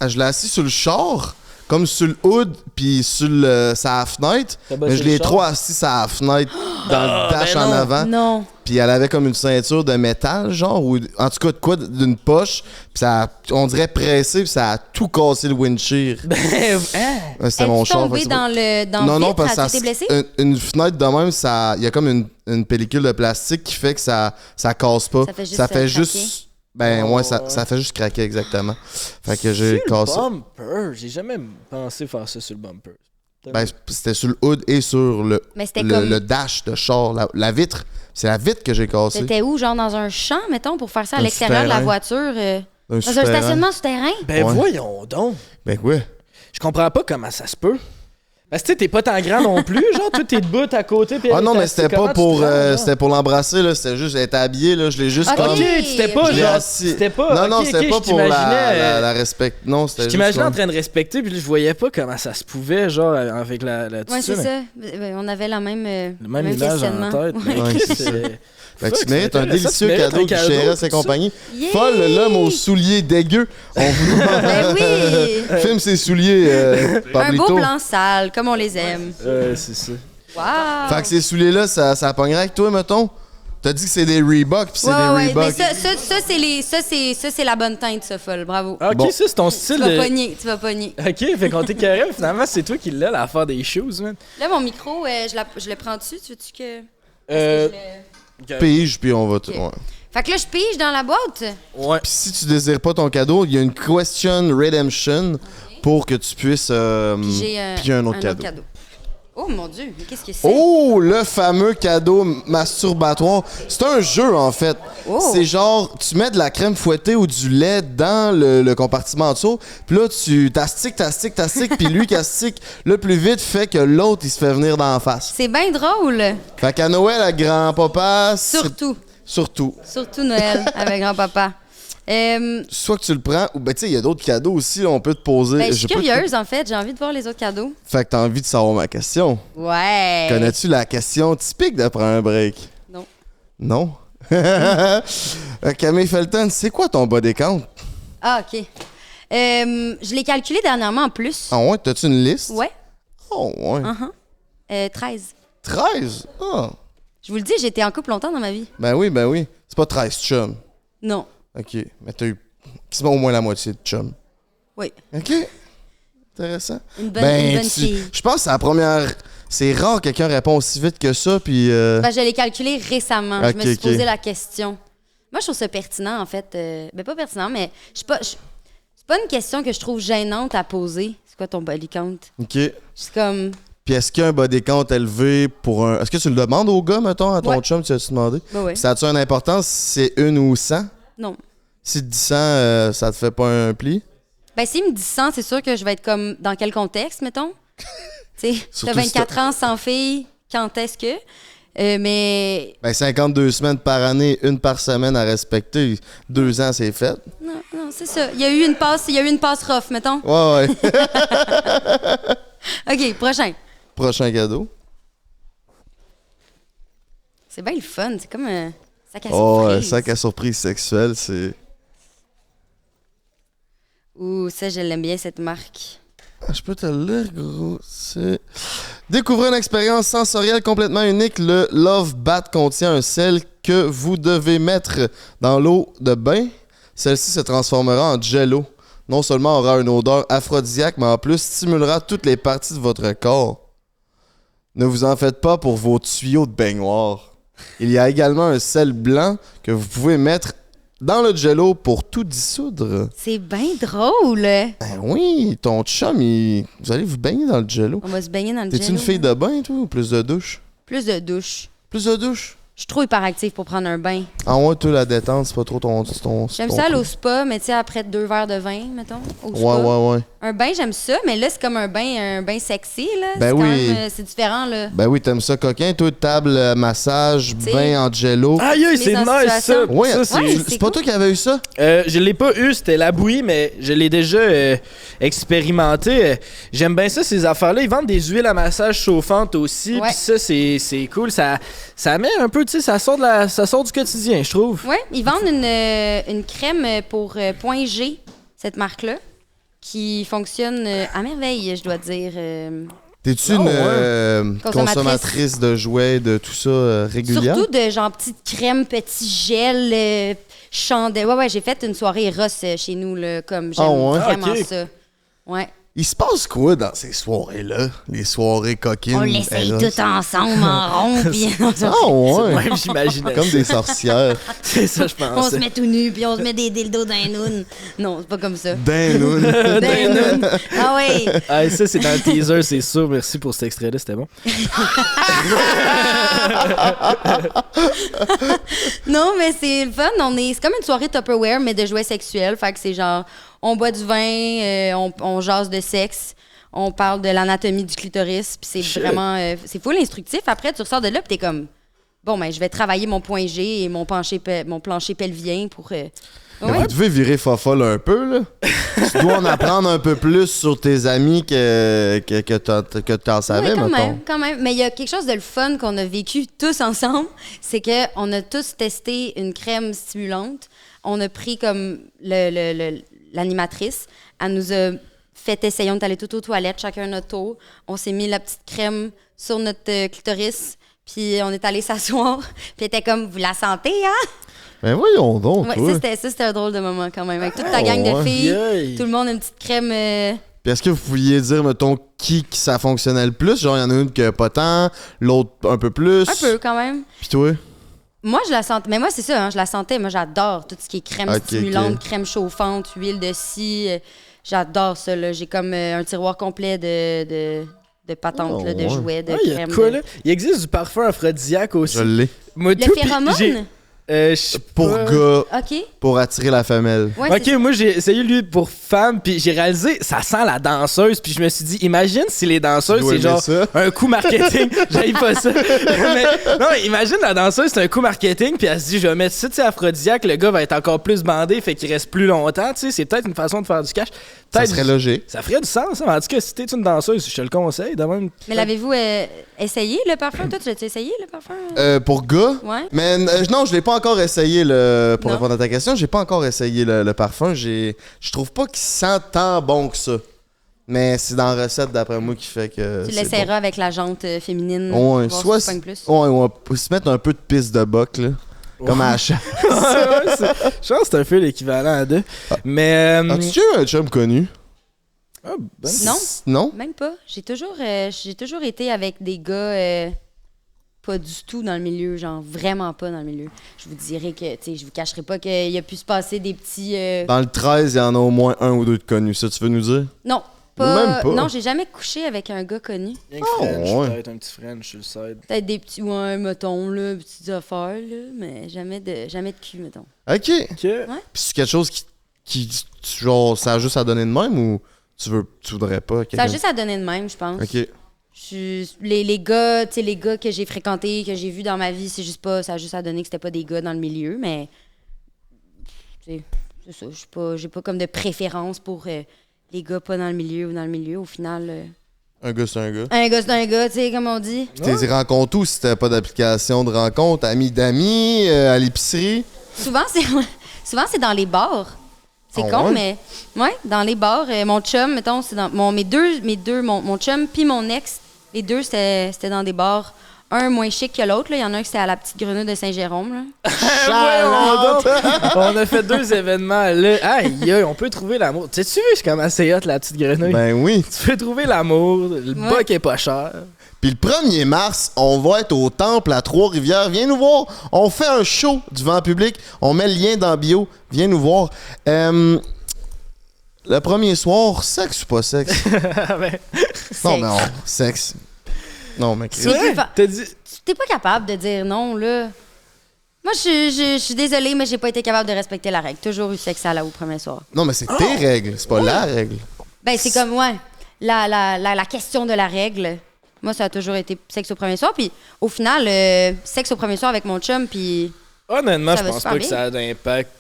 Je l'ai assis sur le char, comme sur le hood, puis sur sa fenêtre.
T'as bossé
Mais je
le
l'ai
char?
trop assis sur la fenêtre, dans le dash
ben
en
non.
avant.
Non.
Puis elle avait comme une ceinture de métal, genre, ou en tout cas de quoi, d'une poche. Puis ça, on dirait pressé, puis ça a tout cassé le windshield.
Ben, hein?
Ouais, c'était mon
Es-tu
char.
tombé
fait que c'est
dans le
non,
vitre?
parce que
As-tu été blessé?
une fenêtre de même, ça, il y a comme une pellicule de plastique qui fait que ça casse pas.
Ça fait juste, craquer.
Ben
Oh,
ouais, ça
ouais.
fait juste craquer exactement. Fait que j'ai
Sur le
cassé.
bumper. J'ai jamais pensé faire ça sur le bumper.
Ben, c'était sur le hood et sur
Mais c'était comme-
le dash de char, la vitre. C'est la vitre que j'ai cassée.
C'était où? Genre dans un champ, mettons, pour faire ça à
Un
l'extérieur de la
souterrain.
voiture?
Un
Dans un
souterrain.
stationnement souterrain?
Ben
Ouais.
voyons donc.
Ben ouais.
Je comprends pas comment ça se peut. Parce que tu sais, t'es pas tant grand non plus, genre, toi t'es debout à côté. Puis
Ah
elle
non,
est
mais
assise.
c'était
Comment
pas
tu te
pour
rends, genre?
c'était pour l'embrasser là, c'était juste elle était habillée là, je l'ai juste
Ok.
comme
Ok, c'était pas
je l'ai
genre.
assis.
C'était pas.
Non non,
ok,
c'était
ok,
pas
je
pour
t'imaginais,
la respect. Non, c'était
Je
juste
t'imaginais en
comme-
train de respecter, puis là, je voyais pas comment ça se pouvait, genre, avec la
Ouais,
dessus,
c'est
mais
ça. Ben, on avait le même
image en
questionnement.
tête.
Ouais.
Ouais, c'est ça. Fait que tu mérites un délicieux cadeau du Chéras et compagnie.
Yeah!
Folle, l'homme aux souliers dégueux. On vous
Ben oui!
filme ses souliers,
Un
Pablito.
beau blanc sale, comme on les aime.
C'est ça.
Wow!
Fait que ces souliers-là, ça pognerait avec toi, mettons? T'as dit que c'est des Reebok, pis c'est des
Ouais, mais
Reebok.
ça, c'est la bonne teinte, ça, folle. Bravo.
Ok,
Bon.
ça, c'est ton
Tu
style
vas
de.
pogner, tu vas pogner.
Ok, fait qu'on t'est carré, finalement, c'est toi qui l'as, l'affaire des shoes, man.
Là, mon micro, je le prends dessus. Tu veux-tu que...
Euh.
je le-
Pige, puis on va...
Ok.
Ouais.
Fait que là, je pige dans la boîte.
Ouais.
Puis si tu désires pas ton cadeau, il y a une question redemption pour que tu puisses
Puis j'ai
piger un autre cadeau.
Oh mon Dieu, mais qu'est-ce que c'est?
Oh, le fameux cadeau masturbatoire. C'est un jeu, en fait.
Oh.
C'est genre, tu mets de la crème fouettée ou du lait dans le compartiment en dessous, puis là, tu t'astiques, puis lui qui astique le plus vite fait que l'autre, il se fait venir d'en face.
C'est bien drôle.
Fait qu'à Noël, à grand-papa...
Surtout.
Surtout.
Surtout Noël avec grand-papa.
Soit que tu le prends, ou ben tu sais, il y a d'autres cadeaux aussi, là, on peut te poser.
Ben, je suis
peux te-
curieuse, en fait. J'ai envie de voir les autres cadeaux.
Fait que t'as envie de savoir ma question.
Ouais.
Connais-tu la question typique d'après un break?
Non.
Non? Camille Felton, c'est quoi ton body count?
Ah, OK. Je l'ai calculé dernièrement en plus.
Ah ouais, t'as-tu une liste?
Ouais.
Oh ouais.
13.
13? Ah.
Je vous le dis, j'ai été en couple longtemps dans ma vie.
Ben oui. C'est pas 13 chums.
Non.
OK. Mais t'as eu quasiment au moins la moitié de chums.
Oui.
OK. Intéressant.
Une bonne fille.
Je pense que c'est la première... C'est rare que quelqu'un répond aussi vite que ça, puis...
Ben, je l'ai calculé récemment.
Ok,
je me suis
ok.
posé la question. Moi, je trouve ça pertinent, en fait. Ben, pas pertinent, mais c'est pas une question que je trouve gênante à poser. C'est quoi ton body count?
OK.
C'est comme...
Puis est-ce qu'il y a un body count élevé pour un... Est-ce que tu le demandes au gars, mettons, à ton
Ouais.
chum, tu as-tu demandé?
Ben ouais.
Ça a-tu une importance si c'est 1 ou 100?
Non.
Si 10 100, ça te fait pas un pli?
Ben, s'il me dit 100, c'est sûr que je vais être comme... Dans quel contexte, mettons? Tu sais, t'as
Surtout
24 ans sans fille, quand est-ce que... mais...
Ben 52 semaines par année, 1 par semaine à respecter. 2 ans, c'est fait.
Non, c'est ça. Il y a eu une passe rough, mettons.
Ouais.
OK, prochain.
Prochain cadeau.
C'est bien le fun. C'est comme un sac à
Oh, un
surprise.
sac à surprise sexuelle, c'est...
Ouh, ça, je l'aime bien, cette marque.
Ah, je peux te le lire, gros. C'est... Découvrez une expérience sensorielle complètement unique. Le Love Bat contient un sel que vous devez mettre dans l'eau de bain. Celle-ci se transformera en jello. Non seulement aura une odeur aphrodisiaque, mais en plus stimulera toutes les parties de votre corps. Ne vous en faites pas pour vos tuyaux de baignoire. Il y a également un sel blanc que vous pouvez mettre dans le jello pour tout dissoudre.
C'est bien drôle.
Ben oui, ton chum, vous allez vous baigner dans le jello.
On va se baigner dans le
T'es-tu
jello,
une fille
là.
de bain, toi, ou plus de douche?
Plus de douche.
Plus de douche?
Je suis trop hyperactive pour prendre un bain.
En ouais, toi, la détente, c'est pas trop ton
J'aime
ton
ça aller au
truc.
spa, mais tu sais, après 2 verres de vin, mettons, au spa.
Ouais.
Un bain, j'aime ça, mais là, c'est comme un bain sexy, là.
Ben
C'est quand
oui.
même, c'est différent, là.
Ben oui, t'aimes ça coquin, toi, table, massage,
T'sais.
bain en jello.
Aïe,
Mise
c'est
en
nice, ça.
situation.
Ouais,
Ça, c'est-
Ouais,
c'est
c'est
pas
cool.
toi qui avais eu ça?
Je l'ai pas eu, c'était la bouillie, mais je l'ai déjà expérimenté. J'aime bien ça, ces affaires-là. Ils vendent des huiles à massage chauffantes aussi.
Ouais.
Puis ça, c'est cool. Ça met un peu, tu sais, ça sort du quotidien, je trouve.
Ouais, ils vendent une crème pour point G, cette marque-là, qui fonctionne à merveille, je dois dire.
T'es-tu
Oh,
une
ouais.
consommatrice de jouets, de tout ça régulière?
Surtout de genre petite crème, petit gel, chandelle. Ouais, j'ai fait une soirée Ross chez nous, là, comme j'aime
Ah ouais?
vraiment
Ok.
ça. Ouais.
Il se passe quoi dans ces soirées-là? Les soirées coquines?
On l'essaye
Eros?
tout ensemble en rond, puis
Ah ouais!
Même j'imaginais.
Comme des sorcières.
C'est ça, je
on se
pensais.
met tout nu, puis on se met des dildos dans les nounes. Non, c'est pas comme ça.
Danoun.
Dans les nounes. Ah oui!
Ah, ça, c'est dans le teaser, c'est sûr. Merci pour cet extrait-là, c'était bon.
Non, mais c'est le fun. C'est comme une soirée Tupperware, mais de jouets sexuels. Fait que c'est genre, on boit du vin, on jase de sexe, on parle de l'anatomie du clitoris, puis c'est
Shit.
vraiment, c'est full instructif. Après, tu ressors de là, puis t'es comme, bon, ben, je vais travailler mon point G et mon plancher pelvien pour.
Mais
Ouais.
vous devez virer fofolle un peu, là. Tu dois en apprendre un peu plus sur tes amis que t'en savais,
Oui,
mettons.
quand même. Mais il y a quelque chose de le fun qu'on a vécu tous ensemble, c'est qu'on a tous testé une crème stimulante. On a pris comme l'animatrice, elle nous a fait essayer, on est allé tout aux toilettes, chacun notre tour. On s'est mis la petite crème sur notre clitoris, puis on est allé s'asseoir. Puis elle était comme, vous la sentez, hein?
Ben voyons donc,
Ouais,
toi.
c'était un drôle de moment quand même. Avec toute ta gang de
ouais.
filles,
Yay.
tout le monde a une petite crème.
Puis est-ce que vous pouviez dire, mettons, qui ça fonctionnait le plus? Genre, il y en a une que pas tant, l'autre un peu plus.
Un peu quand même.
Puis toi?
Moi, je la sentais. Mais moi, c'est ça, hein, je la sentais. Moi, j'adore tout ce qui est crème
Ok,
stimulante,
ok.
crème chauffante, huile de scie. J'adore ça. Là. J'ai comme un tiroir complet de patentes, là, de
ouais.
jouets, de
Il y a
crème.
de quoi,
de-
là? Il existe du parfum aphrodisiaque aussi.
Je l'ai.
Moi,
Le
tout, puis
phéromone?
je sais
Pour
pas.
gars,
OK.
pour attirer la femelle.
Ouais,
Ok,
c'est ça.
moi j'ai essayé lui pour femme, puis j'ai réalisé ça sent la danseuse, puis je me suis dit imagine si les danseuses
Tu dois
c'est
aimer
genre
ça.
un coup marketing, j'aime pas ça. Mais imagine la danseuse c'est un coup marketing, puis elle se dit je vais mettre ça, tu sais, aphrodisiaque, le gars va être encore plus bandé, fait qu'il reste plus longtemps, tu sais, c'est peut-être une façon de faire du cash.
Ça
Peut-être
serait logique.
ça ferait du sens, hein. En tout cas, si t'es une danseuse, je te le conseille, de même.
Mais l'avez-vous essayé, le parfum? Toi, tu l'as essayé, le parfum?
Pour gars?
Ouais.
Mais non, je l'ai pas encore essayé pour
Non.
répondre à ta question. J'ai pas encore essayé le parfum. Je trouve pas qu'il sent tant bon que ça. Mais c'est dans la recette d'après moi qui fait que.
Tu
c'est
l'essayeras avec la jante féminine.
bon. Ouais,
voir
soit
si tu pognes plus.
ouais, on peut se mettre un peu de pisse de boc là. Comme à la chasse.
Ouais, je pense que c'est un peu l'équivalent à deux. Mais
As-tu eu un chum connu?
ah, ben,
Non.
Non?
Même pas. J'ai toujours été avec des gars pas du tout dans le milieu, genre vraiment pas dans le milieu. Je vous dirais que, tu sais, je vous cacherai pas qu'il a pu se passer des petits...
Dans le 13, il y en a au moins un ou deux de connus. Ça, tu veux nous dire?
Non,
Même pas.
Non, j'ai jamais couché avec un gars connu.
rien que French,
ouais.
peut-être un petit French sur le side.
Peut-être des petits, ouais, mettons, là, petites affaires, là, mais jamais de cul, mettons.
Ok. Puis
Ok.
c'est quelque chose genre, ça a juste à donner de même ou tu voudrais pas?
Ça a
quelqu'un-
juste à donner de même, je pense.
Ok.
Les gars, tu sais, les gars que j'ai fréquentés, que j'ai vus dans ma vie, c'est juste pas, ça a juste à donner que c'était pas des gars dans le milieu, mais c'est ça, j'ai pas comme de préférence pour les gars pas dans le milieu ou dans le milieu. Au final,
Un gars, c'est un gars.
un gars c'est un gars, tu sais, comme on dit.
Tu t'es rencontré où si t'avais pas d'application de rencontre? Amis d'amis, à l'épicerie?
Souvent, c'est dans les bars. C'est
Ah
con,
ouais?
mais ouais, dans les bars. Mon chum, mettons, c'est dans mon chum puis mon ex, les deux, c'était dans des bars. Un moins chic que l'autre. Là. Il y en a un qui c'était à la petite grenouille de Saint-Jérôme. Là.
Voyons donc. On a fait 2 événements là. Aïe, aïe, on peut trouver l'amour. Tu sais, c'est comme assez hot la petite grenouille.
Ben oui.
Tu peux trouver l'amour, le
Ouais.
bac est pas cher.
Puis le 1er mars, on va être au Temple à Trois-Rivières. Viens nous voir. On fait un show devant le public. On met le lien dans la bio. Viens nous voir. Le premier soir, sexe ou pas sexe?
Ben,
Non, mais sexe. Non, mais
C'est vrai?
t'as dit.
T'es pas capable de dire non, là. Moi, je suis désolée, mais j'ai pas été capable de respecter la règle. Toujours eu sexe à la au premier soir.
Non, mais c'est tes règles. C'est pas la règle.
Ben, c'est comme, ouais, la question de la règle. Moi, ça a toujours été sexe au premier soir. Puis, au final, sexe au premier soir avec mon chum, puis...
Honnêtement,
Ça
je
va
pense
super
pas
bien.
que ça a d'impact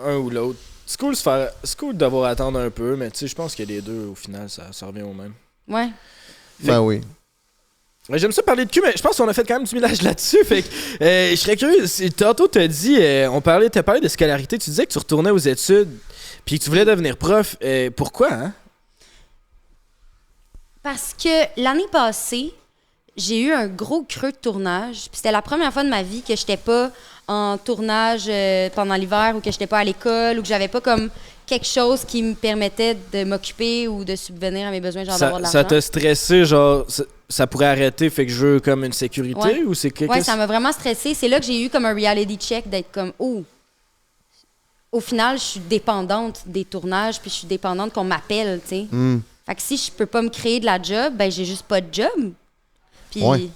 un ou l'autre. C'est cool, c'est cool de devoir attendre un peu, mais tu sais, je pense que les deux, au final, ça revient au même.
Ouais.
Ben oui.
Ouais, j'aime ça parler de cul, mais je pense qu'on a fait quand même du millage là-dessus. Fait que je serais curieux. Tantôt, t'as dit, t'as parlé de scolarité. Tu disais que tu retournais aux études, puis que tu voulais devenir prof. Pourquoi, hein?
Parce que l'année passée, j'ai eu un gros creux de tournage. Puis c'était la première fois de ma vie que j'étais pas en tournage pendant l'hiver ou que j'étais pas à l'école ou que j'avais pas comme quelque chose qui me permettait de m'occuper ou de subvenir à mes besoins, genre d'avoir de
Ça
l'argent.
t'a stressé, genre, ça pourrait arrêter, fait que je veux comme une sécurité,
Ouais.
ou c'est quelque
Ouais, ça m'a vraiment stressée. C'est là que j'ai eu comme un reality check d'être comme, oh, au final, je suis dépendante des tournages, puis je suis dépendante qu'on m'appelle, tu sais.
Hmm.
Fait que si je peux pas me créer de la job, ben j'ai juste pas de job. Puis
Ouais.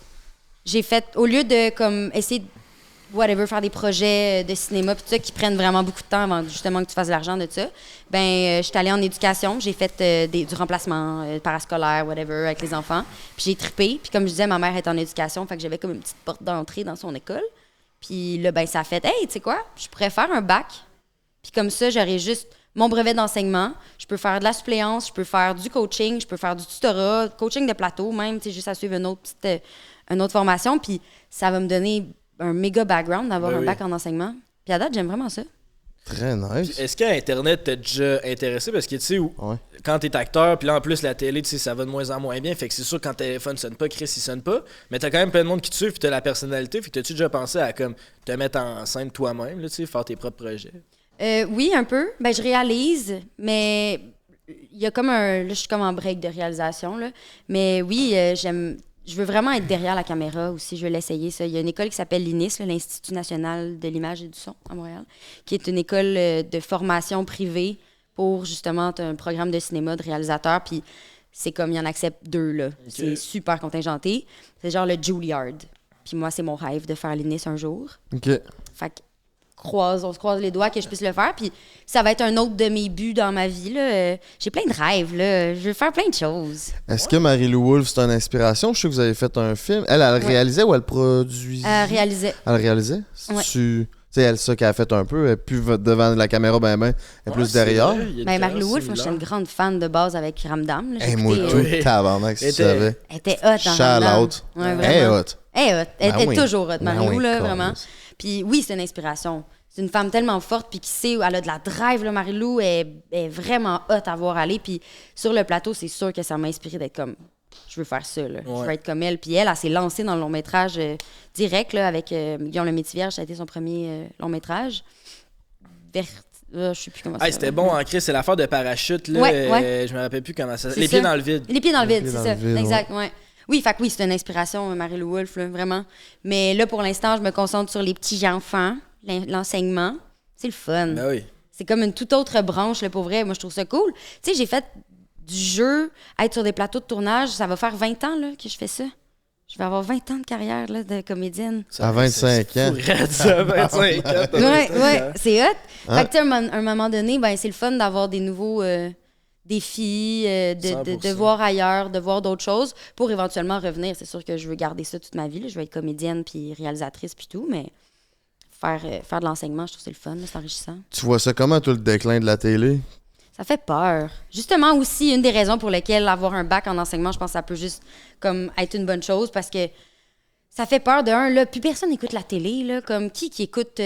j'ai fait, au lieu de comme essayer de faire des projets de cinéma puis tout ça qui prennent vraiment beaucoup de temps avant justement que tu fasses de l'argent de ça, ben je suis allée en éducation, j'ai fait du remplacement parascolaire, whatever, avec les enfants. Puis j'ai trippé. Puis comme je disais, ma mère est en éducation, fait que j'avais comme une petite porte d'entrée dans son école. Puis là, ben ça a fait, hey, tu sais quoi, je pourrais faire un bac. Puis comme ça, j'aurais juste mon brevet d'enseignement, je peux faire de la suppléance, je peux faire du coaching, je peux faire du tutorat, coaching de plateau même, tu sais, juste à suivre une autre formation. Puis ça va me donner un méga background d'avoir
Ben
un
oui.
bac en enseignement. Puis à date, j'aime vraiment ça.
Très nice.
Est-ce qu'Internet t'a déjà intéressé? Parce que, tu sais,
Ouais.
quand t'es acteur, puis là, en plus, la télé, tu sais, ça va de moins en moins bien. Fait que c'est sûr, quand le téléphone sonne pas, Chris, il sonne pas. Mais t'as quand même plein de monde qui te suit, puis t'as la personnalité. Fait que t'as-tu déjà pensé à, comme, te mettre en scène toi-même, là, tu sais, faire tes propres projets?
Oui, un peu. Ben, je réalise, mais il y a comme là, je suis comme en break de réalisation, là. Mais oui, je veux vraiment être derrière la caméra aussi. Je veux l'essayer, ça. Il y a une école qui s'appelle l'INIS, là, l'Institut national de l'image et du son à Montréal, qui est une école de formation privée pour, justement, un programme de cinéma, de réalisateur. Puis c'est comme il en accepte 2, là. C'est super contingenté. C'est genre le Juilliard. Puis moi, c'est mon rêve de faire l'INIS un jour.
OK.
Fait que on se croise les doigts que je puisse le faire. Puis ça va être un autre de mes buts dans ma vie, là. J'ai plein de rêves, là. Je veux faire plein de choses.
Est-ce que Marie-Lou Wolfe, c'est une inspiration? Je sais que vous avez fait un film. Elle réalisait ou elle produisait?
Réaliser.
Elle réalisait?
Ouais.
Tu sais, elle, ça qu'elle a fait un peu, elle est plus devant la caméra, elle est plus derrière.
Ben, Marie-Lou Wolfe, moi, je suis une grande fan de base avec Ramdam. Là. J'ai
Hey, moi,
écouté,
tout tabarnak, si tu savais.
elle était hot en Ramdam.
Shout-out.
Ouais,
Elle
vraiment.
est hot.
Elle est hot. Elle
Ben
était
oui.
toujours hot,
Ben
Marie-Lou,
oui,
là,
cool.
vraiment. Puis oui, c'est une inspiration. C'est une femme tellement forte, puis qui sait, elle a de la drive, là, Marie-Lou. Elle est vraiment hot à voir aller. Puis sur le plateau, c'est sûr que ça m'a inspiré d'être comme... Je veux faire ça, là. Je veux être comme elle. Puis elle s'est lancée dans le long-métrage direct, là, avec Guillaume Lemaitre-Vierge. Ça a été son premier long-métrage. Je sais plus comment ça
C'était bon en Chris, c'est l'affaire de parachute, là.
Ouais.
Je me rappelle plus comment ça...
C'est
Les
ça.
pieds dans le vide.
Les pieds dans le vide,
pieds
c'est
dans
ça.
le vide,
Exact, ouais. Oui, fait que oui, c'est une inspiration, Marie-Lou Wolfe, là, vraiment. Mais là, pour l'instant, je me concentre sur les petits enfants, l'enseignement. C'est le fun.
Ben oui.
C'est comme une toute autre branche, là, pour vrai. Moi, je trouve ça cool. Tu sais, j'ai fait du jeu, être sur des plateaux de tournage. Ça va faire 20 ans là, que je fais ça. Je vais avoir 20 ans de carrière là, de comédienne.
À 25 ans.
Raide, ça, 25 ans.
Ouais, c'est hot.
Hein?
Fait que, tu sais, à un moment donné, ben, c'est le fun d'avoir des nouveaux défis, de
100%.
voir ailleurs, de voir d'autres choses pour éventuellement revenir. C'est sûr que je veux garder ça toute ma vie. Là. Je veux être comédienne puis réalisatrice puis tout, mais faire de l'enseignement, je trouve que c'est le fun, là, c'est enrichissant.
Tu vois ça comment, tout le déclin de la télé?
Ça fait peur. Justement aussi, une des raisons pour lesquelles avoir un bac en enseignement, je pense que ça peut juste comme être une bonne chose parce que ça fait peur de un, là, plus personne n'écoute la télé, là, comme qui écoute,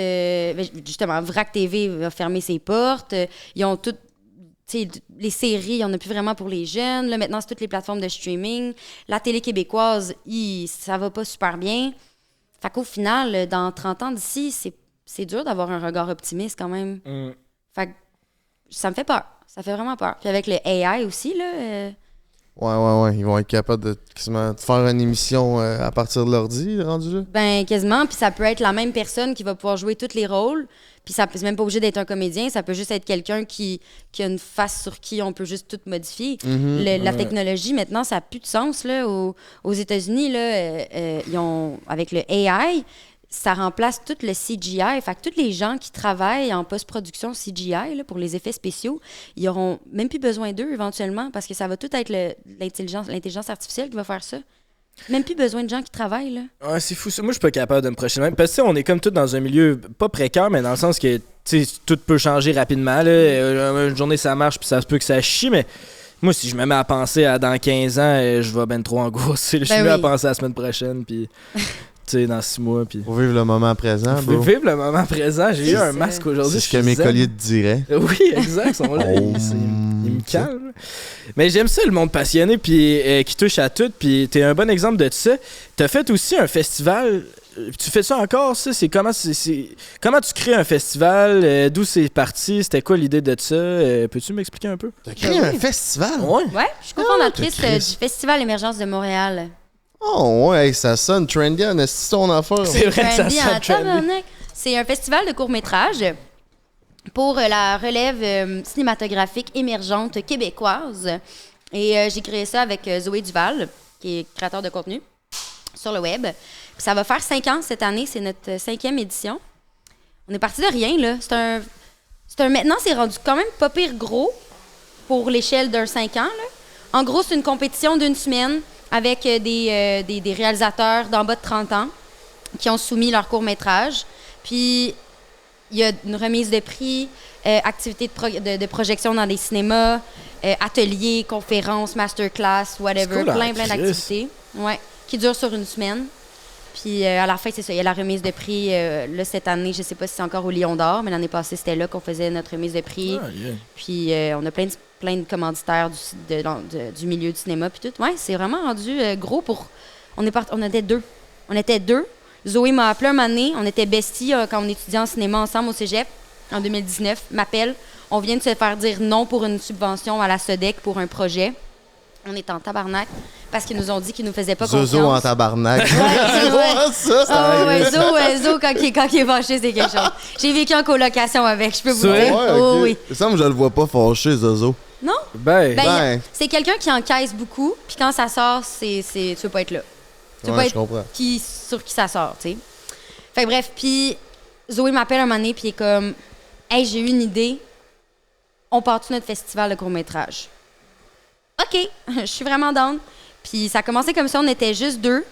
justement, VRAC TV va fermer ses portes, ils ont toutes, tu sais, les séries, il n'y en a plus vraiment pour les jeunes, là, maintenant c'est toutes les plateformes de streaming, la télé québécoise, ça va pas super bien, fait qu'au final, dans 30 ans d'ici, c'est dur d'avoir un regard optimiste quand même, fait que ça me fait peur. Ça fait vraiment peur. Puis avec le AI aussi, là...
Ouais. Ils vont être capables de faire une émission à partir de l'ordi, rendu là.
Ben, quasiment. Puis ça peut être la même personne qui va pouvoir jouer tous les rôles. Puis c'est même pas obligé d'être un comédien. Ça peut juste être quelqu'un qui a une face sur qui on peut juste tout modifier. La technologie, maintenant, ça n'a plus de sens, là. Aux États-Unis, là, ils ont... Avec le AI... ça remplace tout le CGI. Fait que tous les gens qui travaillent en post-production CGI là, pour les effets spéciaux, ils auront même plus besoin d'eux éventuellement parce que ça va tout être l'intelligence artificielle qui va faire ça. Même plus besoin de gens qui travaillent. Là.
Ouais, c'est fou ça. Moi, je suis pas capable de me projeter même. Parce que on est comme tout dans un milieu pas précaire, mais dans le sens que tout peut changer rapidement. Là. Une journée, ça marche, puis ça se peut que ça chie, mais... Moi, si je me mets à penser à dans 15 ans, je vais ben trop angoisser. Je suis mieux à penser à la semaine prochaine, puis... dans 6 mois. Puis...
Pour vivre le moment présent, bro.
Vivre le moment présent. J'ai eu un masque aujourd'hui.
C'est ce que mes colliers te diraient.
Oui, exact. Ils sont là. Ils me calment. Mais j'aime ça, le monde passionné puis qui touche à tout. Puis t'es un bon exemple de ça. T'as fait aussi un festival. Tu fais ça encore, ça? Comment tu crées un festival? D'où c'est parti? C'était quoi l'idée de ça? Peux-tu m'expliquer un peu?
T'as créé un festival?
Ouais.
Ouais, je suis cofondatrice
Chris.
du Festival Émergence de Montréal.
Oh, ouais, ça sonne trendy en esti ton affaire.
C'est vrai que ça
Trendy en
sonne trendy.
tabarnak. C'est un festival de court-métrage pour la relève cinématographique émergente québécoise. Et j'ai créé ça avec Zoé Duval, qui est créateur de contenu sur le web. Puis ça va faire 5 ans cette année, c'est notre 5e édition. On est parti de rien, là. Maintenant, c'est rendu quand même pas pire gros pour l'échelle d'un 5 ans, là. En gros, c'est une compétition d'une semaine avec des réalisateurs d'en bas de 30 ans qui ont soumis leur court-métrage. Puis, il y a une remise de prix, activités de projection dans des cinémas, ateliers, conférences, masterclass, whatever,
Cool,
plein
Chris.
d'activités. Ouais, qui durent sur une semaine. Puis, à la fin, c'est ça, il y a la remise de prix. Là, cette année, je sais pas si c'est encore au Lion d'Or, mais l'année passée, c'était là qu'on faisait notre remise de prix.
Ah, yeah.
Puis on a plein de commanditaires du milieu du cinéma puis tout. Ouais, c'est vraiment rendu gros pour... On était deux. On était deux. Zoé m'a appelé un moment donné. On était besties quand on étudiait en cinéma ensemble au cégep en 2019. M'appelle. On vient de se faire dire non pour une subvention à la SODEC pour un projet. On est en tabarnak parce qu'ils nous ont dit qu'ils nous faisaient pas confiance.
Zozo en tabarnak.
Ouais, ouais.
ça.
Ah ouais, Zo, quand il est fâché, c'est quelque chose. J'ai vécu en colocation avec, je peux vous
C'est
dire.
Ouais,
Oh,
ok.
oui.
Il me semble que je le vois pas fâché, Zozo.
Non?
Ben,
Ben.
C'est quelqu'un qui encaisse beaucoup, puis quand ça sort, tu veux pas être là. Tu veux
Ouais,
pas
je comprends.
être sur qui ça sort, tu sais. Fait que bref, puis Zoé m'appelle un moment donné, puis il est comme « Hey, j'ai eu une idée. On part-tu notre festival de court-métrage? » OK, je suis vraiment down. Puis ça a commencé comme ça, on était juste 2.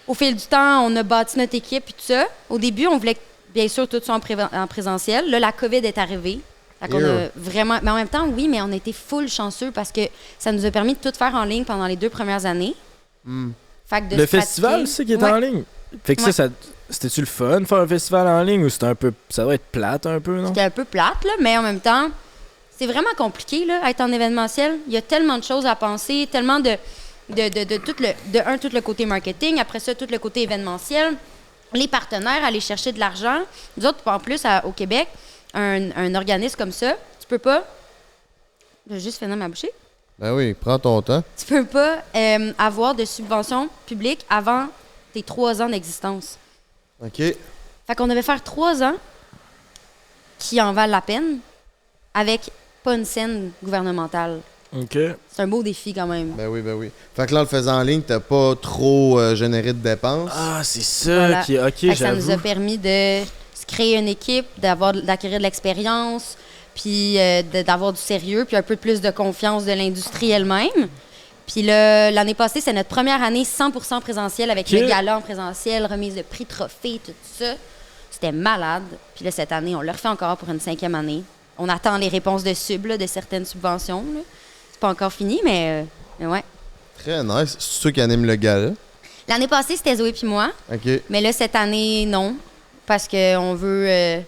Au fil du temps, on a bâti notre équipe et tout ça. Au début, on voulait que, bien sûr, tout soit en présentiel. Là, la COVID est arrivée. Fait qu'on a vraiment... Mais en même temps, oui, mais on a été full chanceux parce que ça nous a permis de tout faire en ligne pendant les 2 premières années. Fait que de
le
se pratiquer-
festival, c'est qui est
Ouais.
en ligne. Fait que
Ouais.
ça c'était-tu le fun, faire un festival en ligne, ou c'était un peu... Ça doit être plate un peu, non?
C'était un peu plate, là, mais en même temps, c'est vraiment compliqué, là, être en événementiel. Il y a tellement de choses à penser, tellement de tout le côté marketing, après ça, tout le côté événementiel, les partenaires, aller chercher de l'argent. Nous autres, en plus, au Québec, un organisme comme ça, tu peux pas... Je vais juste finir ma bouchée.
Ben oui, prends ton temps.
Tu peux pas avoir de subventions publiques avant tes 3 ans d'existence.
OK.
Fait qu'on devait faire 3 ans qui en valent la peine avec pas une scène gouvernementale.
OK.
C'est un beau défi quand même.
Ben oui, ben oui. Fait que là, en le faisant en ligne, t'as pas trop généré de dépenses.
Ah, c'est ça
Voilà.
qui... OK,
Fait que ça nous
j'avoue.
a permis de se créer une équipe, d'acquérir de l'expérience, puis d'avoir du sérieux, puis un peu plus de confiance de l'industrie elle-même. Puis là, l'année passée, c'est notre première année 100% présentielle avec
Ok.
le gala en présentiel, remise de prix, trophées, tout ça. C'était malade. Puis là, cette année, on le refait encore pour une 5e année. On attend les réponses de sub, là, de certaines subventions. Là. C'est pas encore fini, mais ouais.
Très nice. C'est ceux qui animent le gala.
L'année passée, c'était Zoé puis moi.
OK.
Mais là, cette année, non. Parce qu'on veut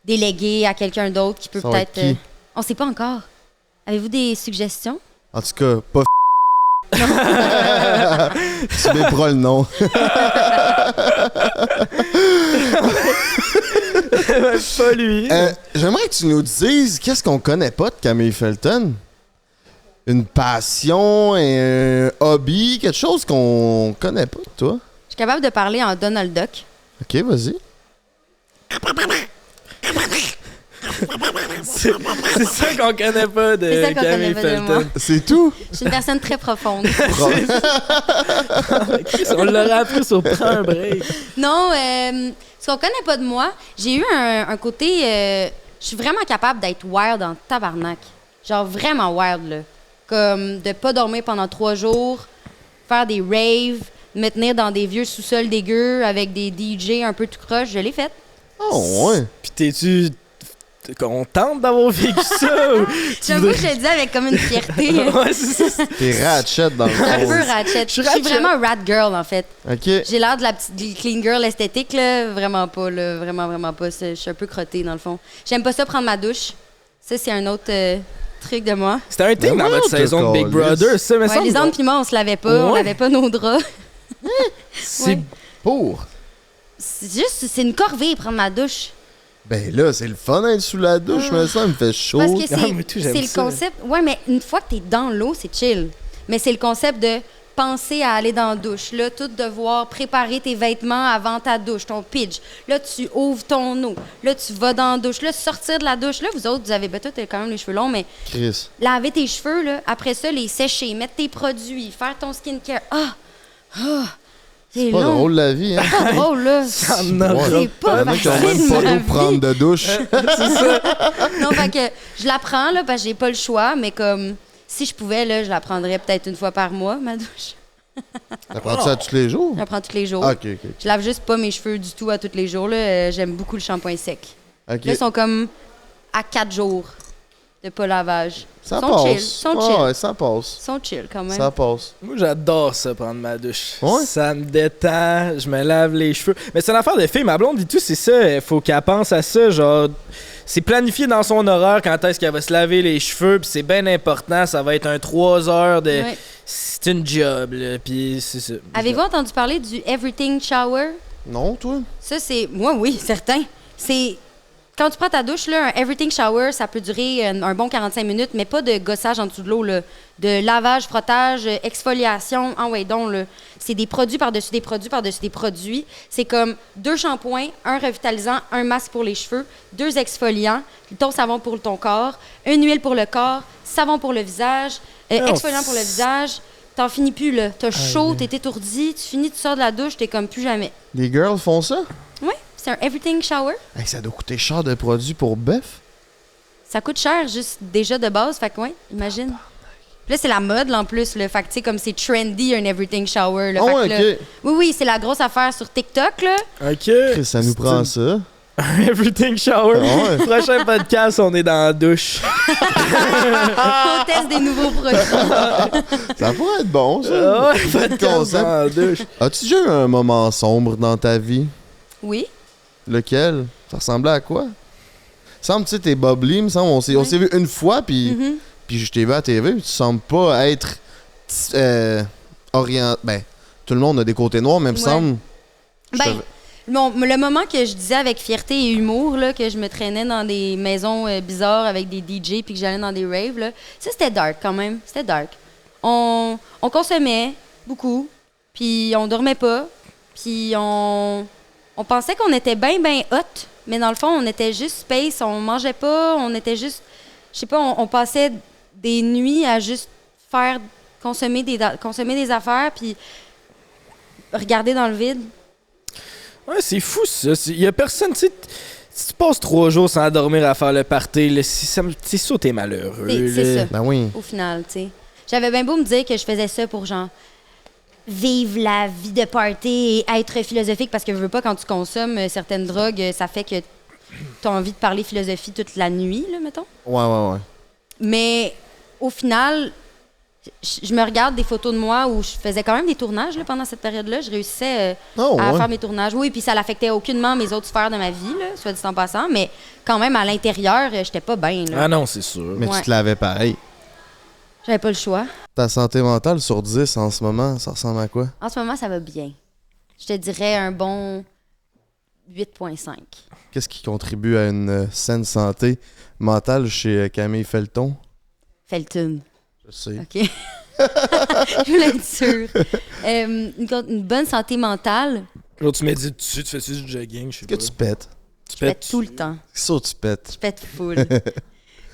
déléguer à quelqu'un d'autre qui peut
Ça va
peut-être...
être qui?
On sait pas encore. Avez-vous des suggestions?
En tout cas, pas tu m'éperas le nom.
Pas lui.
J'aimerais que tu nous dises qu'est-ce qu'on connaît pas de Camille Felton. Une passion, un hobby, quelque chose qu'on connaît pas de toi.
Je suis capable de parler en Donald Duck.
OK, vas-y.
C'est ça qu'on connaît pas de
C'est ça qu'on
Camille
connaît pas de moi.
Felton.
C'est tout?
Je suis une personne très profonde.
On l'aurait appris sur Prends un break.
Non, ce qu'on connaît pas de moi, j'ai eu un côté... je suis vraiment capable d'être wild en tabarnak. Genre vraiment wild, là. Comme de pas dormir pendant 3 jours, faire des raves, me tenir dans des vieux sous-sols dégueux avec des DJ un peu tout croche. Je l'ai fait.
Oh, ouais.
Puis t'es-tu contente d'avoir vécu ça? Ou tu
J'avoue que
voudrais-
je le dis avec comme une fierté.
Ouais, c'est ça.
T'es ratchet dans le
Un peu
fond.
ratchet. Je suis
ratchet.
vraiment rat girl, en fait.
OK.
J'ai l'air de la petite clean girl esthétique, là. Vraiment pas, là. Vraiment, vraiment pas. Je suis un peu crottée, dans le fond. J'aime pas ça prendre ma douche. Ça, c'est un autre truc de moi.
C'était un thing
Ben
dans votre
voyons,
saison de Big
te calisse.
Brother, ça, mais
Ouais,
ça
les
me-
hommes pis moi, on se lavait pas. On
Ouais.
lavait pas nos draps.
c'est
Ouais.
Pour.
C'est juste, c'est une corvée, prendre ma douche.
Ben là, c'est le fun d'être sous la douche, mais ça me fait chaud.
Parce que
Ah,
c'est
moi tout, j'aime
c'est le
ça.
concept. Ouais, mais une fois que t'es dans l'eau, c'est chill. Mais c'est le concept de penser à aller dans la douche. Là, tout devoir préparer tes vêtements avant ta douche, ton pitch. Là, tu ouvres ton eau. Là, tu vas dans la douche. Là, sortir de la douche. Là, vous autres, vous avez toi, t'as quand même les cheveux longs, mais
Chris.
laver tes cheveux, là, après ça, les sécher, mettre tes produits, faire ton skincare. C'est
Pas
long.
drôle la vie, hein?
Pas drôle, là.
Ça
Ouais.
n'en
C'est pas
Il y en a qui ont
facile,
même pas
ma
d'eau pour prendre
vie.
de douche.
Non, fait que je la prends, là, parce que j'ai pas le choix, mais comme, si je pouvais, là, je la prendrais peut-être une fois par mois, ma douche.
T'apprends ça tous les jours?
Je la prends tous les jours.
Ah, OK, OK.
Je lave juste pas mes cheveux du tout à tous les jours, là. J'aime beaucoup le shampoing sec.
OK.
Là, ils sont comme à 4 jours de pas lavage.
Ça
Ils sont chill,
passe.
sont chill.
Ouais, ça passe.
Ils sont chill, quand même.
Ça passe.
Moi, j'adore ça, prendre ma douche.
Ouais?
Ça me détend, je me lave les cheveux. Mais c'est une affaire de fille, ma blonde dit tout, c'est ça. Il faut qu'elle pense à ça, genre... C'est planifié dans son horaire quand est-ce qu'elle va se laver les cheveux, puis c'est bien important, ça va être un 3 heures de...
Ouais.
C'est une job, là, puis c'est ça.
Avez-vous entendu parler du Everything Shower?
Non, toi?
Ça, c'est... Moi, oui, certain. C'est quand tu prends ta douche, là, un everything shower, ça peut durer un bon 45 minutes, mais pas de gossage en dessous de l'eau, là. De lavage, frottage, exfoliation. Ah ouais, donc, là. C'est des produits par-dessus des produits par-dessus des produits. C'est comme 2 shampoings, un revitalisant, un masque pour les cheveux, 2 exfoliants, ton savon pour ton corps, une huile pour le corps, savon pour le visage, exfoliant pour le visage. T'en finis plus, là. T'as chaud, t'es étourdi, tu finis, tu sors de la douche, t'es comme plus jamais.
Les girls font ça?
Oui, c'est un everything shower.
Hey, ça doit coûter cher de produits pour bœuf.
Ça coûte cher, juste déjà de base. Fait que, ouais, imagine. Puis là, c'est la mode, là, en plus. Là. Fait que, tu sais, comme c'est trendy, un everything shower. Là.
Oh,
Fait que,
OK.
là, oui, c'est la grosse affaire sur TikTok, là.
OK.
Chris, ça nous prend ça.
Everything shower.
Ah ouais.
Prochain podcast, on est dans la douche.
On teste des nouveaux produits.
Ça pourrait être bon, ça.
Ouais, podcast
concept.
dans la douche.
As-tu déjà eu un moment sombre dans ta vie?
Oui.
Lequel? Ça ressemblait à quoi? Semble, tu sais, t'es bubbly, me semble. On s'est vu une fois, puis je t'ai vu à TV, puis tu sembles pas être orienté. Ben, tout le monde a des côtés noirs, mais il me semble.
Ben, le moment que je disais avec fierté et humour, là, que je me traînais dans des maisons bizarres avec des DJ puis que j'allais dans des raves, là, ça, c'était dark quand même. C'était dark. On consommait beaucoup, puis on dormait pas, puis on pensait qu'on était bien hot, mais dans le fond, on était juste space, on mangeait pas, on était juste... Je sais pas, on passait des nuits à juste consommer des affaires, puis regarder dans le vide.
Ouais, c'est fou, ça. Il y a personne, tu sais... Si tu passes 3 jours sans dormir à faire le party, là, c'est sûr t'es malheureux.
C'est
là.
ça.
Ben oui.
Au final, tu sais. J'avais bien beau me dire que je faisais ça pour, genre, vivre la vie de party et être philosophique, parce que je veux pas, quand tu consommes certaines drogues, ça fait que t'as envie de parler philosophie toute la nuit, là, mettons.
Ouais.
Mais au final, je me regarde des photos de moi où je faisais quand même des tournages là, pendant cette période-là. Je réussissais à faire mes tournages. Oui, puis ça l'affectait aucunement mes autres sphères de ma vie, là, soit dit en passant. Mais quand même, à l'intérieur, j'étais pas bien.
Ah non, c'est sûr.
Mais
Ouais.
tu te l'avais pareil.
J'avais pas le choix.
Ta santé mentale sur 10 en ce moment, ça ressemble à quoi?
En ce moment, ça va bien. Je te dirais un bon 8,5.
Qu'est-ce qui contribue à une saine santé mentale chez Camille Felton?
Felton.
Je sais.
OK. Je voulais être sûre. Une bonne santé mentale,
Genre, tu médites dessus, tu fais-tu du jogging, je sais
Est-ce que
pas.
tu pètes?
je pète tout le temps.
C'est sûr que tu pètes.
Je pète full.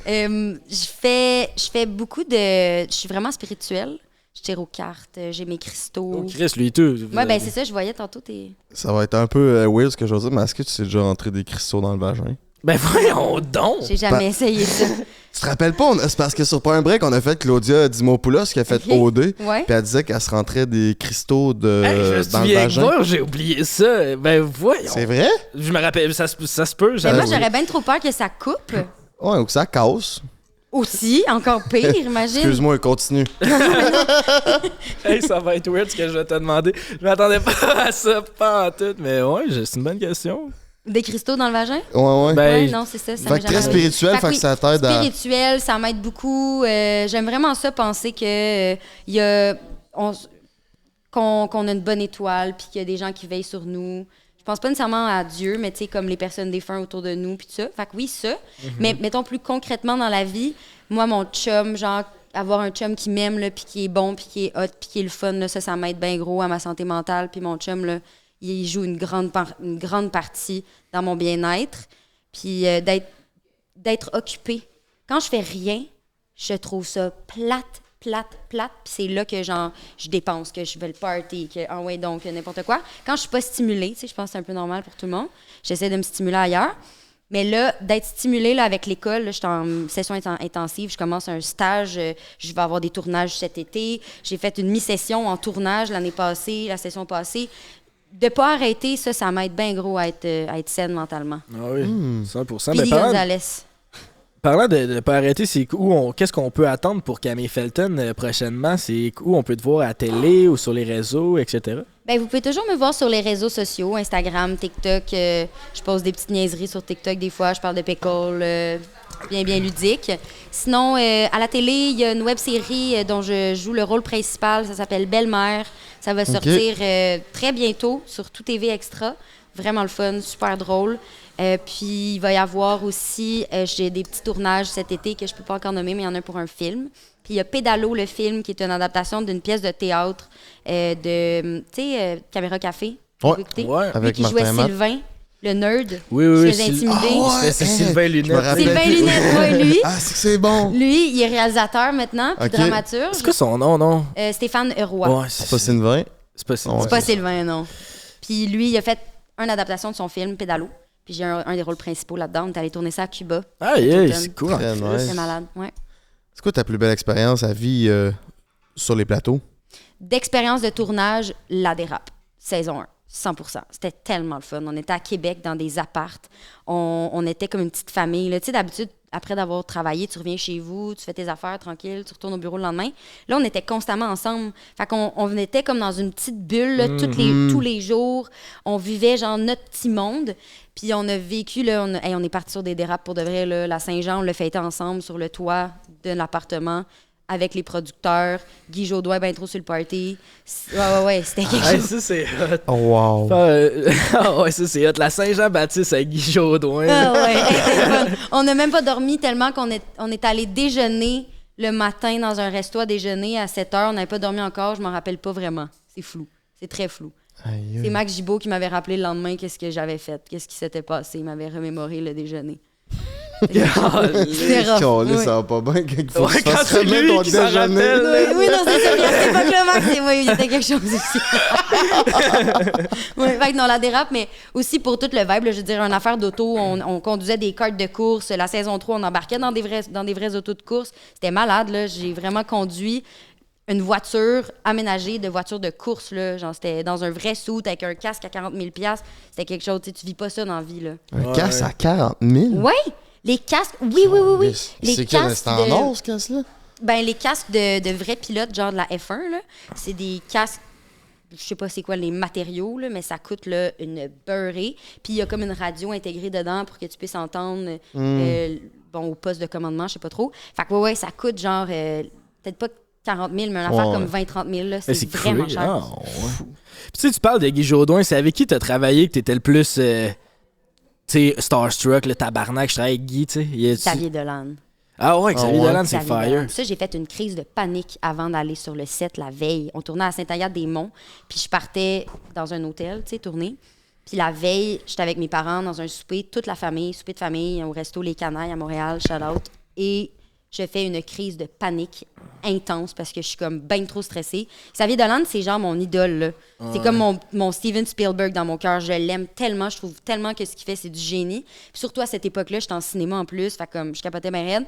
Je fais beaucoup de... Je suis vraiment spirituelle. Je tire aux cartes, j'ai mes cristaux.
Oh, Chris, lui, tout.
Ouais, ben c'est ça, je voyais tantôt tes...
Ça va être un peu weird ce que je veux dire, mais est-ce que tu sais déjà rentrer des cristaux dans le vagin?
Ben voyons donc!
J'ai jamais essayé ça.
Tu te rappelles pas? C'est parce que sur Point Break, on a fait Claudia Dimopoulos qui a fait
Ok.
OD.
Ouais.
Puis elle disait qu'elle se rentrait des cristaux
Hey, je me
dans le
souviens
vagin.
voir, j'ai oublié ça. Ben voyons.
C'est vrai?
Je me rappelle, ça se peut.
Mais
j'avais-
moi, j'aurais bien trop peur que ça coupe.
Ouais, ou que ça casse.
Aussi, encore pire, imagine.
Excuse-moi, continue.
Hey, ça va être weird ce que je vais te demander. Je m'attendais pas à ça, pas en tout. Mais ouais, c'est une bonne question.
Des cristaux dans le vagin?
Ouais.
Ben,
Ouais, non, c'est ça. Ça
Fait
m'est
que très
jamais arrivé.
spirituel, fait que
oui,
ça t'aide à...
spirituel, ça m'aide beaucoup. J'aime vraiment ça, penser que y a, qu'on a une bonne étoile, puis qu'il y a des gens qui veillent sur nous. Je pense pas nécessairement à Dieu, mais tu sais, comme les personnes défuntes autour de nous, puis tout ça. Fait que oui, ça. Mais mettons plus concrètement dans la vie, moi, mon chum, genre, avoir un chum qui m'aime, là, puis qui est bon, puis qui est hot, puis qui est le fun, là, ça m'aide bien gros à ma santé mentale. Puis mon chum, là, il joue une grande partie dans mon bien-être. Puis d'être occupé. Quand je fais rien, je trouve ça plate. Puis c'est là que genre je dépense, que je vais le party, que ah ouais, donc n'importe quoi. Quand je suis pas stimulée, tu sais, je pense que c'est un peu normal pour tout le monde. J'essaie de me stimuler ailleurs. Mais là, d'être stimulée là, avec l'école, là, je suis en session intensive, je commence un stage, je vais avoir des tournages cet été. J'ai fait une mi-session en tournage l'année passée, la session passée. De pas arrêter, ça m'aide bien gros à être saine mentalement.
Ah oui, 100%.
Billy
Mais
Gonzalez.
parlant de pas arrêter, c'est qu'est-ce qu'on peut attendre pour Camille Felton prochainement? C'est où on peut te voir à la télé ou sur les réseaux, etc.?
Ben, vous pouvez toujours me voir sur les réseaux sociaux, Instagram, TikTok. Je pose des petites niaiseries sur TikTok des fois. Je parle de pickle, bien ludique. Sinon, à la télé, il y a une web-série dont je joue le rôle principal. Ça s'appelle Belle-mère. Ça va sortir très bientôt sur Tout TV Extra. Vraiment le fun, super drôle. Puis il va y avoir aussi, j'ai des petits tournages cet été que je peux pas encore nommer, mais il y en a pour un film. Puis il y a Pédalo, le film, qui est une adaptation d'une pièce de théâtre Caméra Café.
Ouais.
Vous écoutez?
Ouais.
Avec
Lui qui jouait
Martin Matt.
Sylvain, le nerd,
Oui,
qui se
oui.
faisait intimider.
Ah ouais,
C'est Sylvain
je me
Lunettes.
rappelle
Sylvain
plus.
Lunettes, ouais, lui.
Ah, c'est que c'est bon.
Lui, il est réalisateur maintenant, puis
Ok.
dramaturge.
C'est quoi son nom, non?
Stéphane Roy.
Ouais,
C'est pas Sylvain.
C'est pas Sylvain.
Ouais.
C'est pas Sylvain, non. Puis lui, il a fait une adaptation de son film, Pédalo. Puis j'ai un des rôles principaux là-dedans. On est allé tourner ça à Cuba.
Ah, yeah, c'est cool.
Très nice.
C'est malade, ouais.
C'est quoi ta plus belle expérience à vie sur les plateaux?
D'expérience de tournage, La Dérape, saison 1. 100%. C'était tellement le fun. On était à Québec dans des appartes. On était comme une petite famille. Tu sais, d'habitude, après d'avoir travaillé, tu reviens chez vous, tu fais tes affaires tranquille, tu retournes au bureau le lendemain. Là, on était constamment ensemble. Fait qu'on était comme dans une petite bulle là, tous les jours. On vivait genre notre petit monde. Puis on a vécu, là, on est parti sur des dérapes pour de vrai. Là, la Saint-Jean, on l'a fêté ensemble sur le toit de l'appartement avec les producteurs. Guy Jodoin, ben trop sur le party. Ouais, c'était quelque
Ouais,
chose.
ça, c'est hot.
Oh, wow.
Ah ouais, ça, c'est hot. La Saint-Jean-Baptiste à Guy Jodoin.
Ah ouais, c'était fun. On n'a même pas dormi tellement qu'on est allé déjeuner le matin dans un resto à déjeuner à 7 h. On n'avait pas dormi encore, je m'en rappelle pas vraiment. C'est flou. C'est très flou.
Aïe.
C'est Max Gibault qui m'avait rappelé le lendemain qu'est-ce que j'avais fait, qu'est-ce qui s'était passé. Il m'avait remémoré le déjeuner. C'était rough.
Calé,
Oui.
ça va pas bien quand il faut que
Ouais,
tu
quand
fasses
c'est
remettre
lui
ton
qui s'en
déjeuner.
rappelle.
Oui, non, c'est ça. Puis à cette époque-là, Max, il était quelque chose aussi. Oui, fait que non, la dérape, mais aussi pour tout le vibe, là, je veux dire, une affaire d'auto, on conduisait des cartes de course. La saison 3, on embarquait dans des vrais autos de course. C'était malade, là. J'ai vraiment conduit une voiture aménagée de voiture de course, là. Genre, c'était dans un vrai suit avec un casque à 40 000 $. C'était quelque chose, tu sais, tu vis pas ça dans la vie, là.
Un casse à 40 000?
Ouais! Les casques, oui. Les
C'est quel
casques
en
de-
or, ce casse-là?
Ben, les casques de vrais pilotes, genre de la F1, là, c'est des casques, je sais pas c'est quoi les matériaux, là, mais ça coûte là, une beurrée. Puis il y a comme une radio intégrée dedans pour que tu puisses entendre au poste de commandement, je sais pas trop. Fait que ouais, ça coûte genre, peut-être pas 40 000, mais une affaire
Ouais.
comme 20-30 000, là,
Mais
c'est vraiment
crazy.
cher.
Ah, ouais. Puis tu sais, tu parles de Guy Jodoin, c'est avec qui t'as travaillé que t'étais le plus, tu sais, starstruck, le tabarnak, je travaille avec Guy, tu sais.
Xavier Dolan.
Ah ouais, Xavier
ouais.
Dolan, c'est
Xavier
fire.
Dolan. Ça, j'ai fait une crise de panique avant d'aller sur le set la veille. On tournait à Saint-Agathe-des-Monts, puis je partais dans un hôtel, tu sais, tourner. Puis la veille, j'étais avec mes parents dans un souper, toute la famille, souper de famille, au resto Les Canailles à Montréal, shout-out. Et je fais une crise de panique intense parce que je suis comme bien trop stressée. Xavier Dolan, c'est genre mon idole, là. C'est comme mon Steven Spielberg dans mon cœur. Je l'aime tellement, je trouve tellement que ce qu'il fait, c'est du génie. Puis surtout à cette époque-là, j'étais en cinéma en plus, fait comme je capotais ma raide.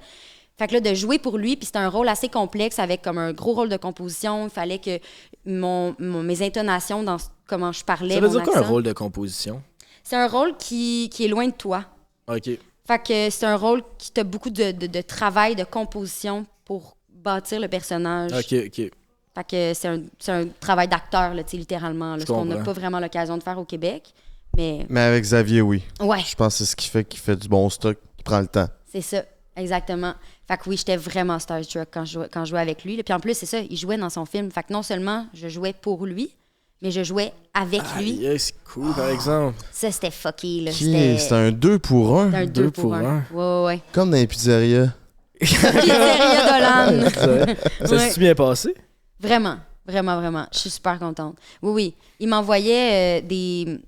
Fait que là, de jouer pour lui, puis c'était un rôle assez complexe avec comme un gros rôle de composition. Il fallait que mes intonations dans comment je parlais,
Ça veut
mon
dire quoi un
accent.
rôle de composition?
C'est un rôle qui est loin de toi.
Ok.
Fait que c'est un rôle qui t'a beaucoup de travail, de composition pour bâtir le personnage.
Ok.
Fait que c'est un travail d'acteur, là, tu sais, littéralement. Là,
Je
ce qu'on n'a
comprends.
pas vraiment l'occasion de faire au Québec. Mais
Mais avec Xavier, oui.
ouais,
Je pense que c'est ce qui fait du bon stock, qui prend le temps.
c'est ça, exactement. Fait que oui, j'étais vraiment starstruck quand je jouais avec lui. Puis en plus, c'est ça, il jouait dans son film. Fait que non seulement je jouais pour lui, mais je jouais avec lui.
Yeah, c'est cool, par exemple.
Ça, c'était fucké, là.
C'est un 2 pour 1,
un 2 pour 1. Ouais.
comme dans les pizzerias.
Pizzeria Dolan.
Ça
Ouais.
s'est bien passé?
Vraiment. Je suis super contente. Oui. Il m'envoyait des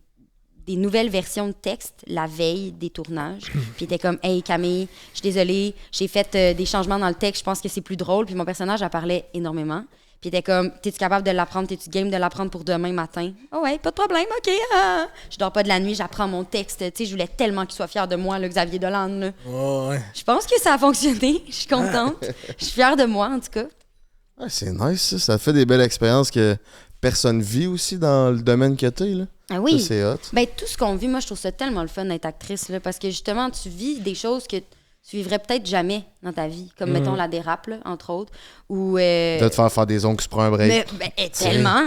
nouvelles versions de texte la veille des tournages. Puis il était comme « Hey Camille, je suis désolée, j'ai fait des changements dans le texte, je pense que c'est plus drôle. » Puis mon personnage, elle parlait énormément. Puis il était comme « T'es-tu capable de l'apprendre? T'es-tu game de l'apprendre pour demain matin? » « Oh ouais, pas de problème, OK. Ah. » Je dors pas de la nuit, j'apprends mon texte. Tu sais, je voulais tellement qu'il soit fier de moi, le Xavier Dolan. Là.
Ouais.
Je pense que ça a fonctionné. Je suis contente. Je suis fière de moi, en tout cas.
Ouais, c'est nice, ça. Ça fait des belles expériences que personne vit aussi dans le domaine que t'es, là.
Ah oui.
Ça, c'est hot.
Ben, tout ce qu'on vit, moi, je trouve ça tellement le fun d'être actrice, là, parce que justement, tu vis des choses que tu vivrais peut-être jamais dans ta vie, comme, mettons, la dérape, là, entre autres, ou...
De te faire des ongles sur un break.
Tellement!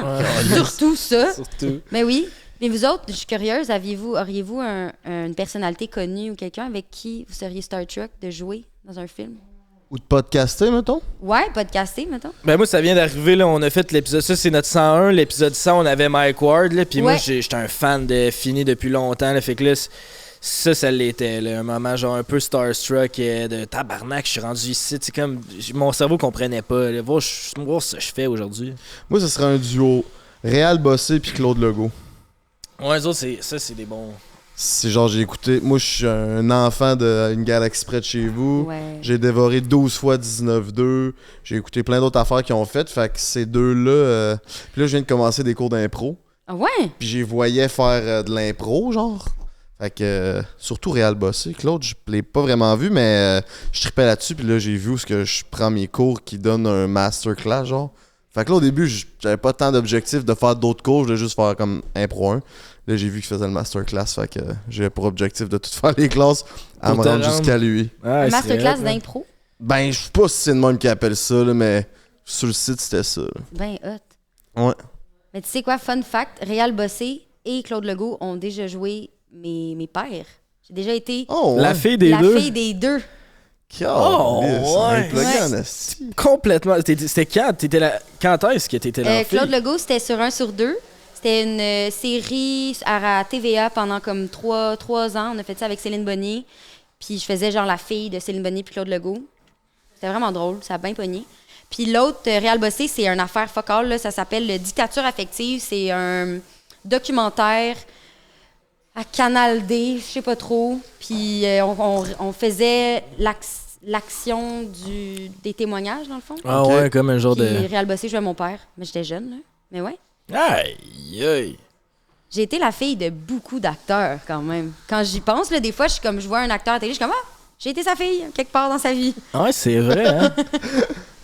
Surtout ça!
Surtout.
Mais oui. Mais vous autres, je suis curieuse, auriez-vous une personnalité connue ou quelqu'un avec qui vous seriez Star Trek de jouer dans un film?
Ou de podcaster, mettons.
Ouais, podcaster, mettons.
Ben moi, ça vient d'arriver, là, on a fait l'épisode, ça c'est notre 101, l'épisode 100, on avait Mike Ward, là, puis moi
Ouais.
j'étais un fan de Fini depuis longtemps, là, fait que là, Ça l'était, là. Un moment genre un peu starstruck de tabarnak, je suis rendu ici. C'est comme, mon cerveau comprenait pas. Là. Voir ce que je fais aujourd'hui.
Moi, ce serait un duo Réal Bossé puis Claude Legault.
Ouais, eux autres, c'est des bons.
C'est genre, j'ai écouté. Moi, je suis un enfant d'une galaxie près de chez vous.
Ouais.
J'ai dévoré 12 fois 19-2. J'ai écouté plein d'autres affaires qu'ils ont faites. Fait que ces deux-là. Puis là, je viens de commencer des cours d'impro.
Ah ouais?
Puis j'y voyais faire de l'impro, genre. Fait que. Surtout Réal Bossé. Claude, je l'ai pas vraiment vu, mais je tripais là-dessus. Puis là, j'ai vu où ce que je prends mes cours qui donnent un masterclass, genre. Fait que là, au début, j'avais pas tant d'objectifs de faire d'autres cours. Je voulais juste faire comme impro 1. Là, j'ai vu qu'il faisait le masterclass, fait que j'ai pour objectif de tout faire les classes à
Pour
me
te
rendre
rendre.
jusqu'à lui.
Ah,
Un
c'est
masterclass
hot, là.
d'impro?
Ben, je sais pas si c'est le même qui appelle ça, là, mais sur le site, c'était ça. Là.
Ben hot.
Ouais.
Mais tu sais quoi, fun fact, Réal Bossé et Claude Legault ont déjà joué mes pères. J'ai déjà été
Oh, ouais.
La fille des
la
deux.
fille des deux.
Oh,
ouais.
ouais.
Complètement. C'était quand? Quand est-ce que t'étais là?
Claude Legault, c'était sur 1 sur 2. C'était une série à TVA pendant comme 3 ans. On a fait ça avec Céline Bonnier. Puis je faisais genre la fille de Céline Bonnier puis Claude Legault. C'était vraiment drôle, ça a bien pogné. Puis l'autre, Réal Bossé, c'est une affaire fuck all, là. Ça s'appelle Dictature affective. C'est un documentaire à Canal D, je sais pas trop. Puis on faisait l'action des témoignages, dans le fond.
Ah
Ok.
ouais, comme un genre
Puis
de...
Réal Bossé jouait mon père. Mais j'étais jeune, là. Mais ouais.
Aïe, aïe.
J'ai été la fille de beaucoup d'acteurs, quand même. Quand j'y pense, là, des fois, je vois un acteur à télé, je suis comme, ah, j'ai été sa fille, quelque part dans sa vie.
Ouais, c'est vrai, hein?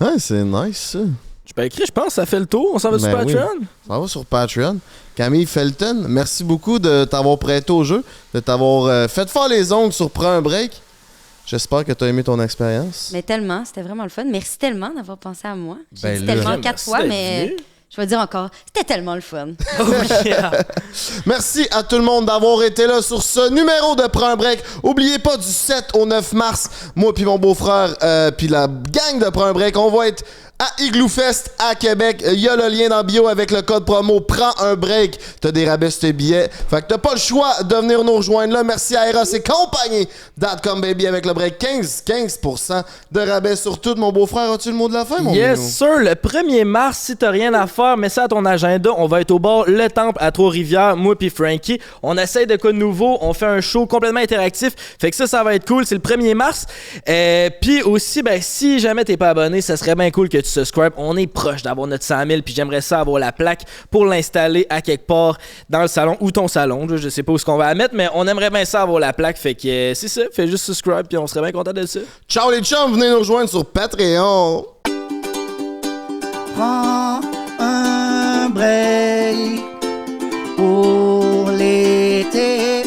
Ouais, c'est nice, ça.
Je peux écrire, je pense, ça fait le tour. On s'en va sur
Ben oui.
Patreon?
Ça va sur Patreon. Camille Felton, merci beaucoup de t'avoir prêté au jeu, de t'avoir fait faire les ongles sur Prends un break. J'espère que tu as aimé ton expérience.
Mais tellement, c'était vraiment le fun. Merci tellement d'avoir pensé à moi. J'ai
Ben
dit
là.
tellement
Merci
4 fois,
d'être
mais
venu.
je vais dire encore, c'était tellement le fun.
Oh yeah!
Merci à tout le monde d'avoir été là sur ce numéro de Prends un break. Oubliez pas, du 7 au 9 mars, moi puis mon beau-frère puis la gang de Prends un break, on va être à Igloo Fest à Québec. Il y a le lien dans bio avec le code promo Prends un break. T'as des rabais sur tes billets. Fait que t'as pas le choix de venir nous rejoindre là. Merci à Eros et compagnie. .com baby avec le break 15% de rabais sur tout. Mon beau-frère, as-tu le mot de la fin, mon
Yes,
minou?
sir. Le 1er mars, si t'as rien à faire, mets ça à ton agenda. On va être au bar Le Temple à Trois-Rivières, moi puis Frankie. On essaye de quoi de nouveau. On fait un show complètement interactif. Fait que ça va être cool. C'est le 1er mars. Puis aussi, ben, si jamais t'es pas abonné, ça serait bien cool que tu subscribes. On est proche d'avoir notre 100 000. Puis j'aimerais ça avoir la plaque pour l'installer à quelque part dans le salon ou ton salon. Je sais pas où est-ce qu'on va la mettre, mais on aimerait bien ça avoir la plaque. Fait que c'est ça. Fais juste subscribe. Puis on serait bien content de ça.
Ciao les chums, venez nous rejoindre sur Patreon.
Prends un break pour l'été.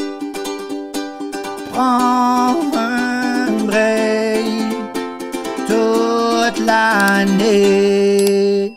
Prends un break toute l'année.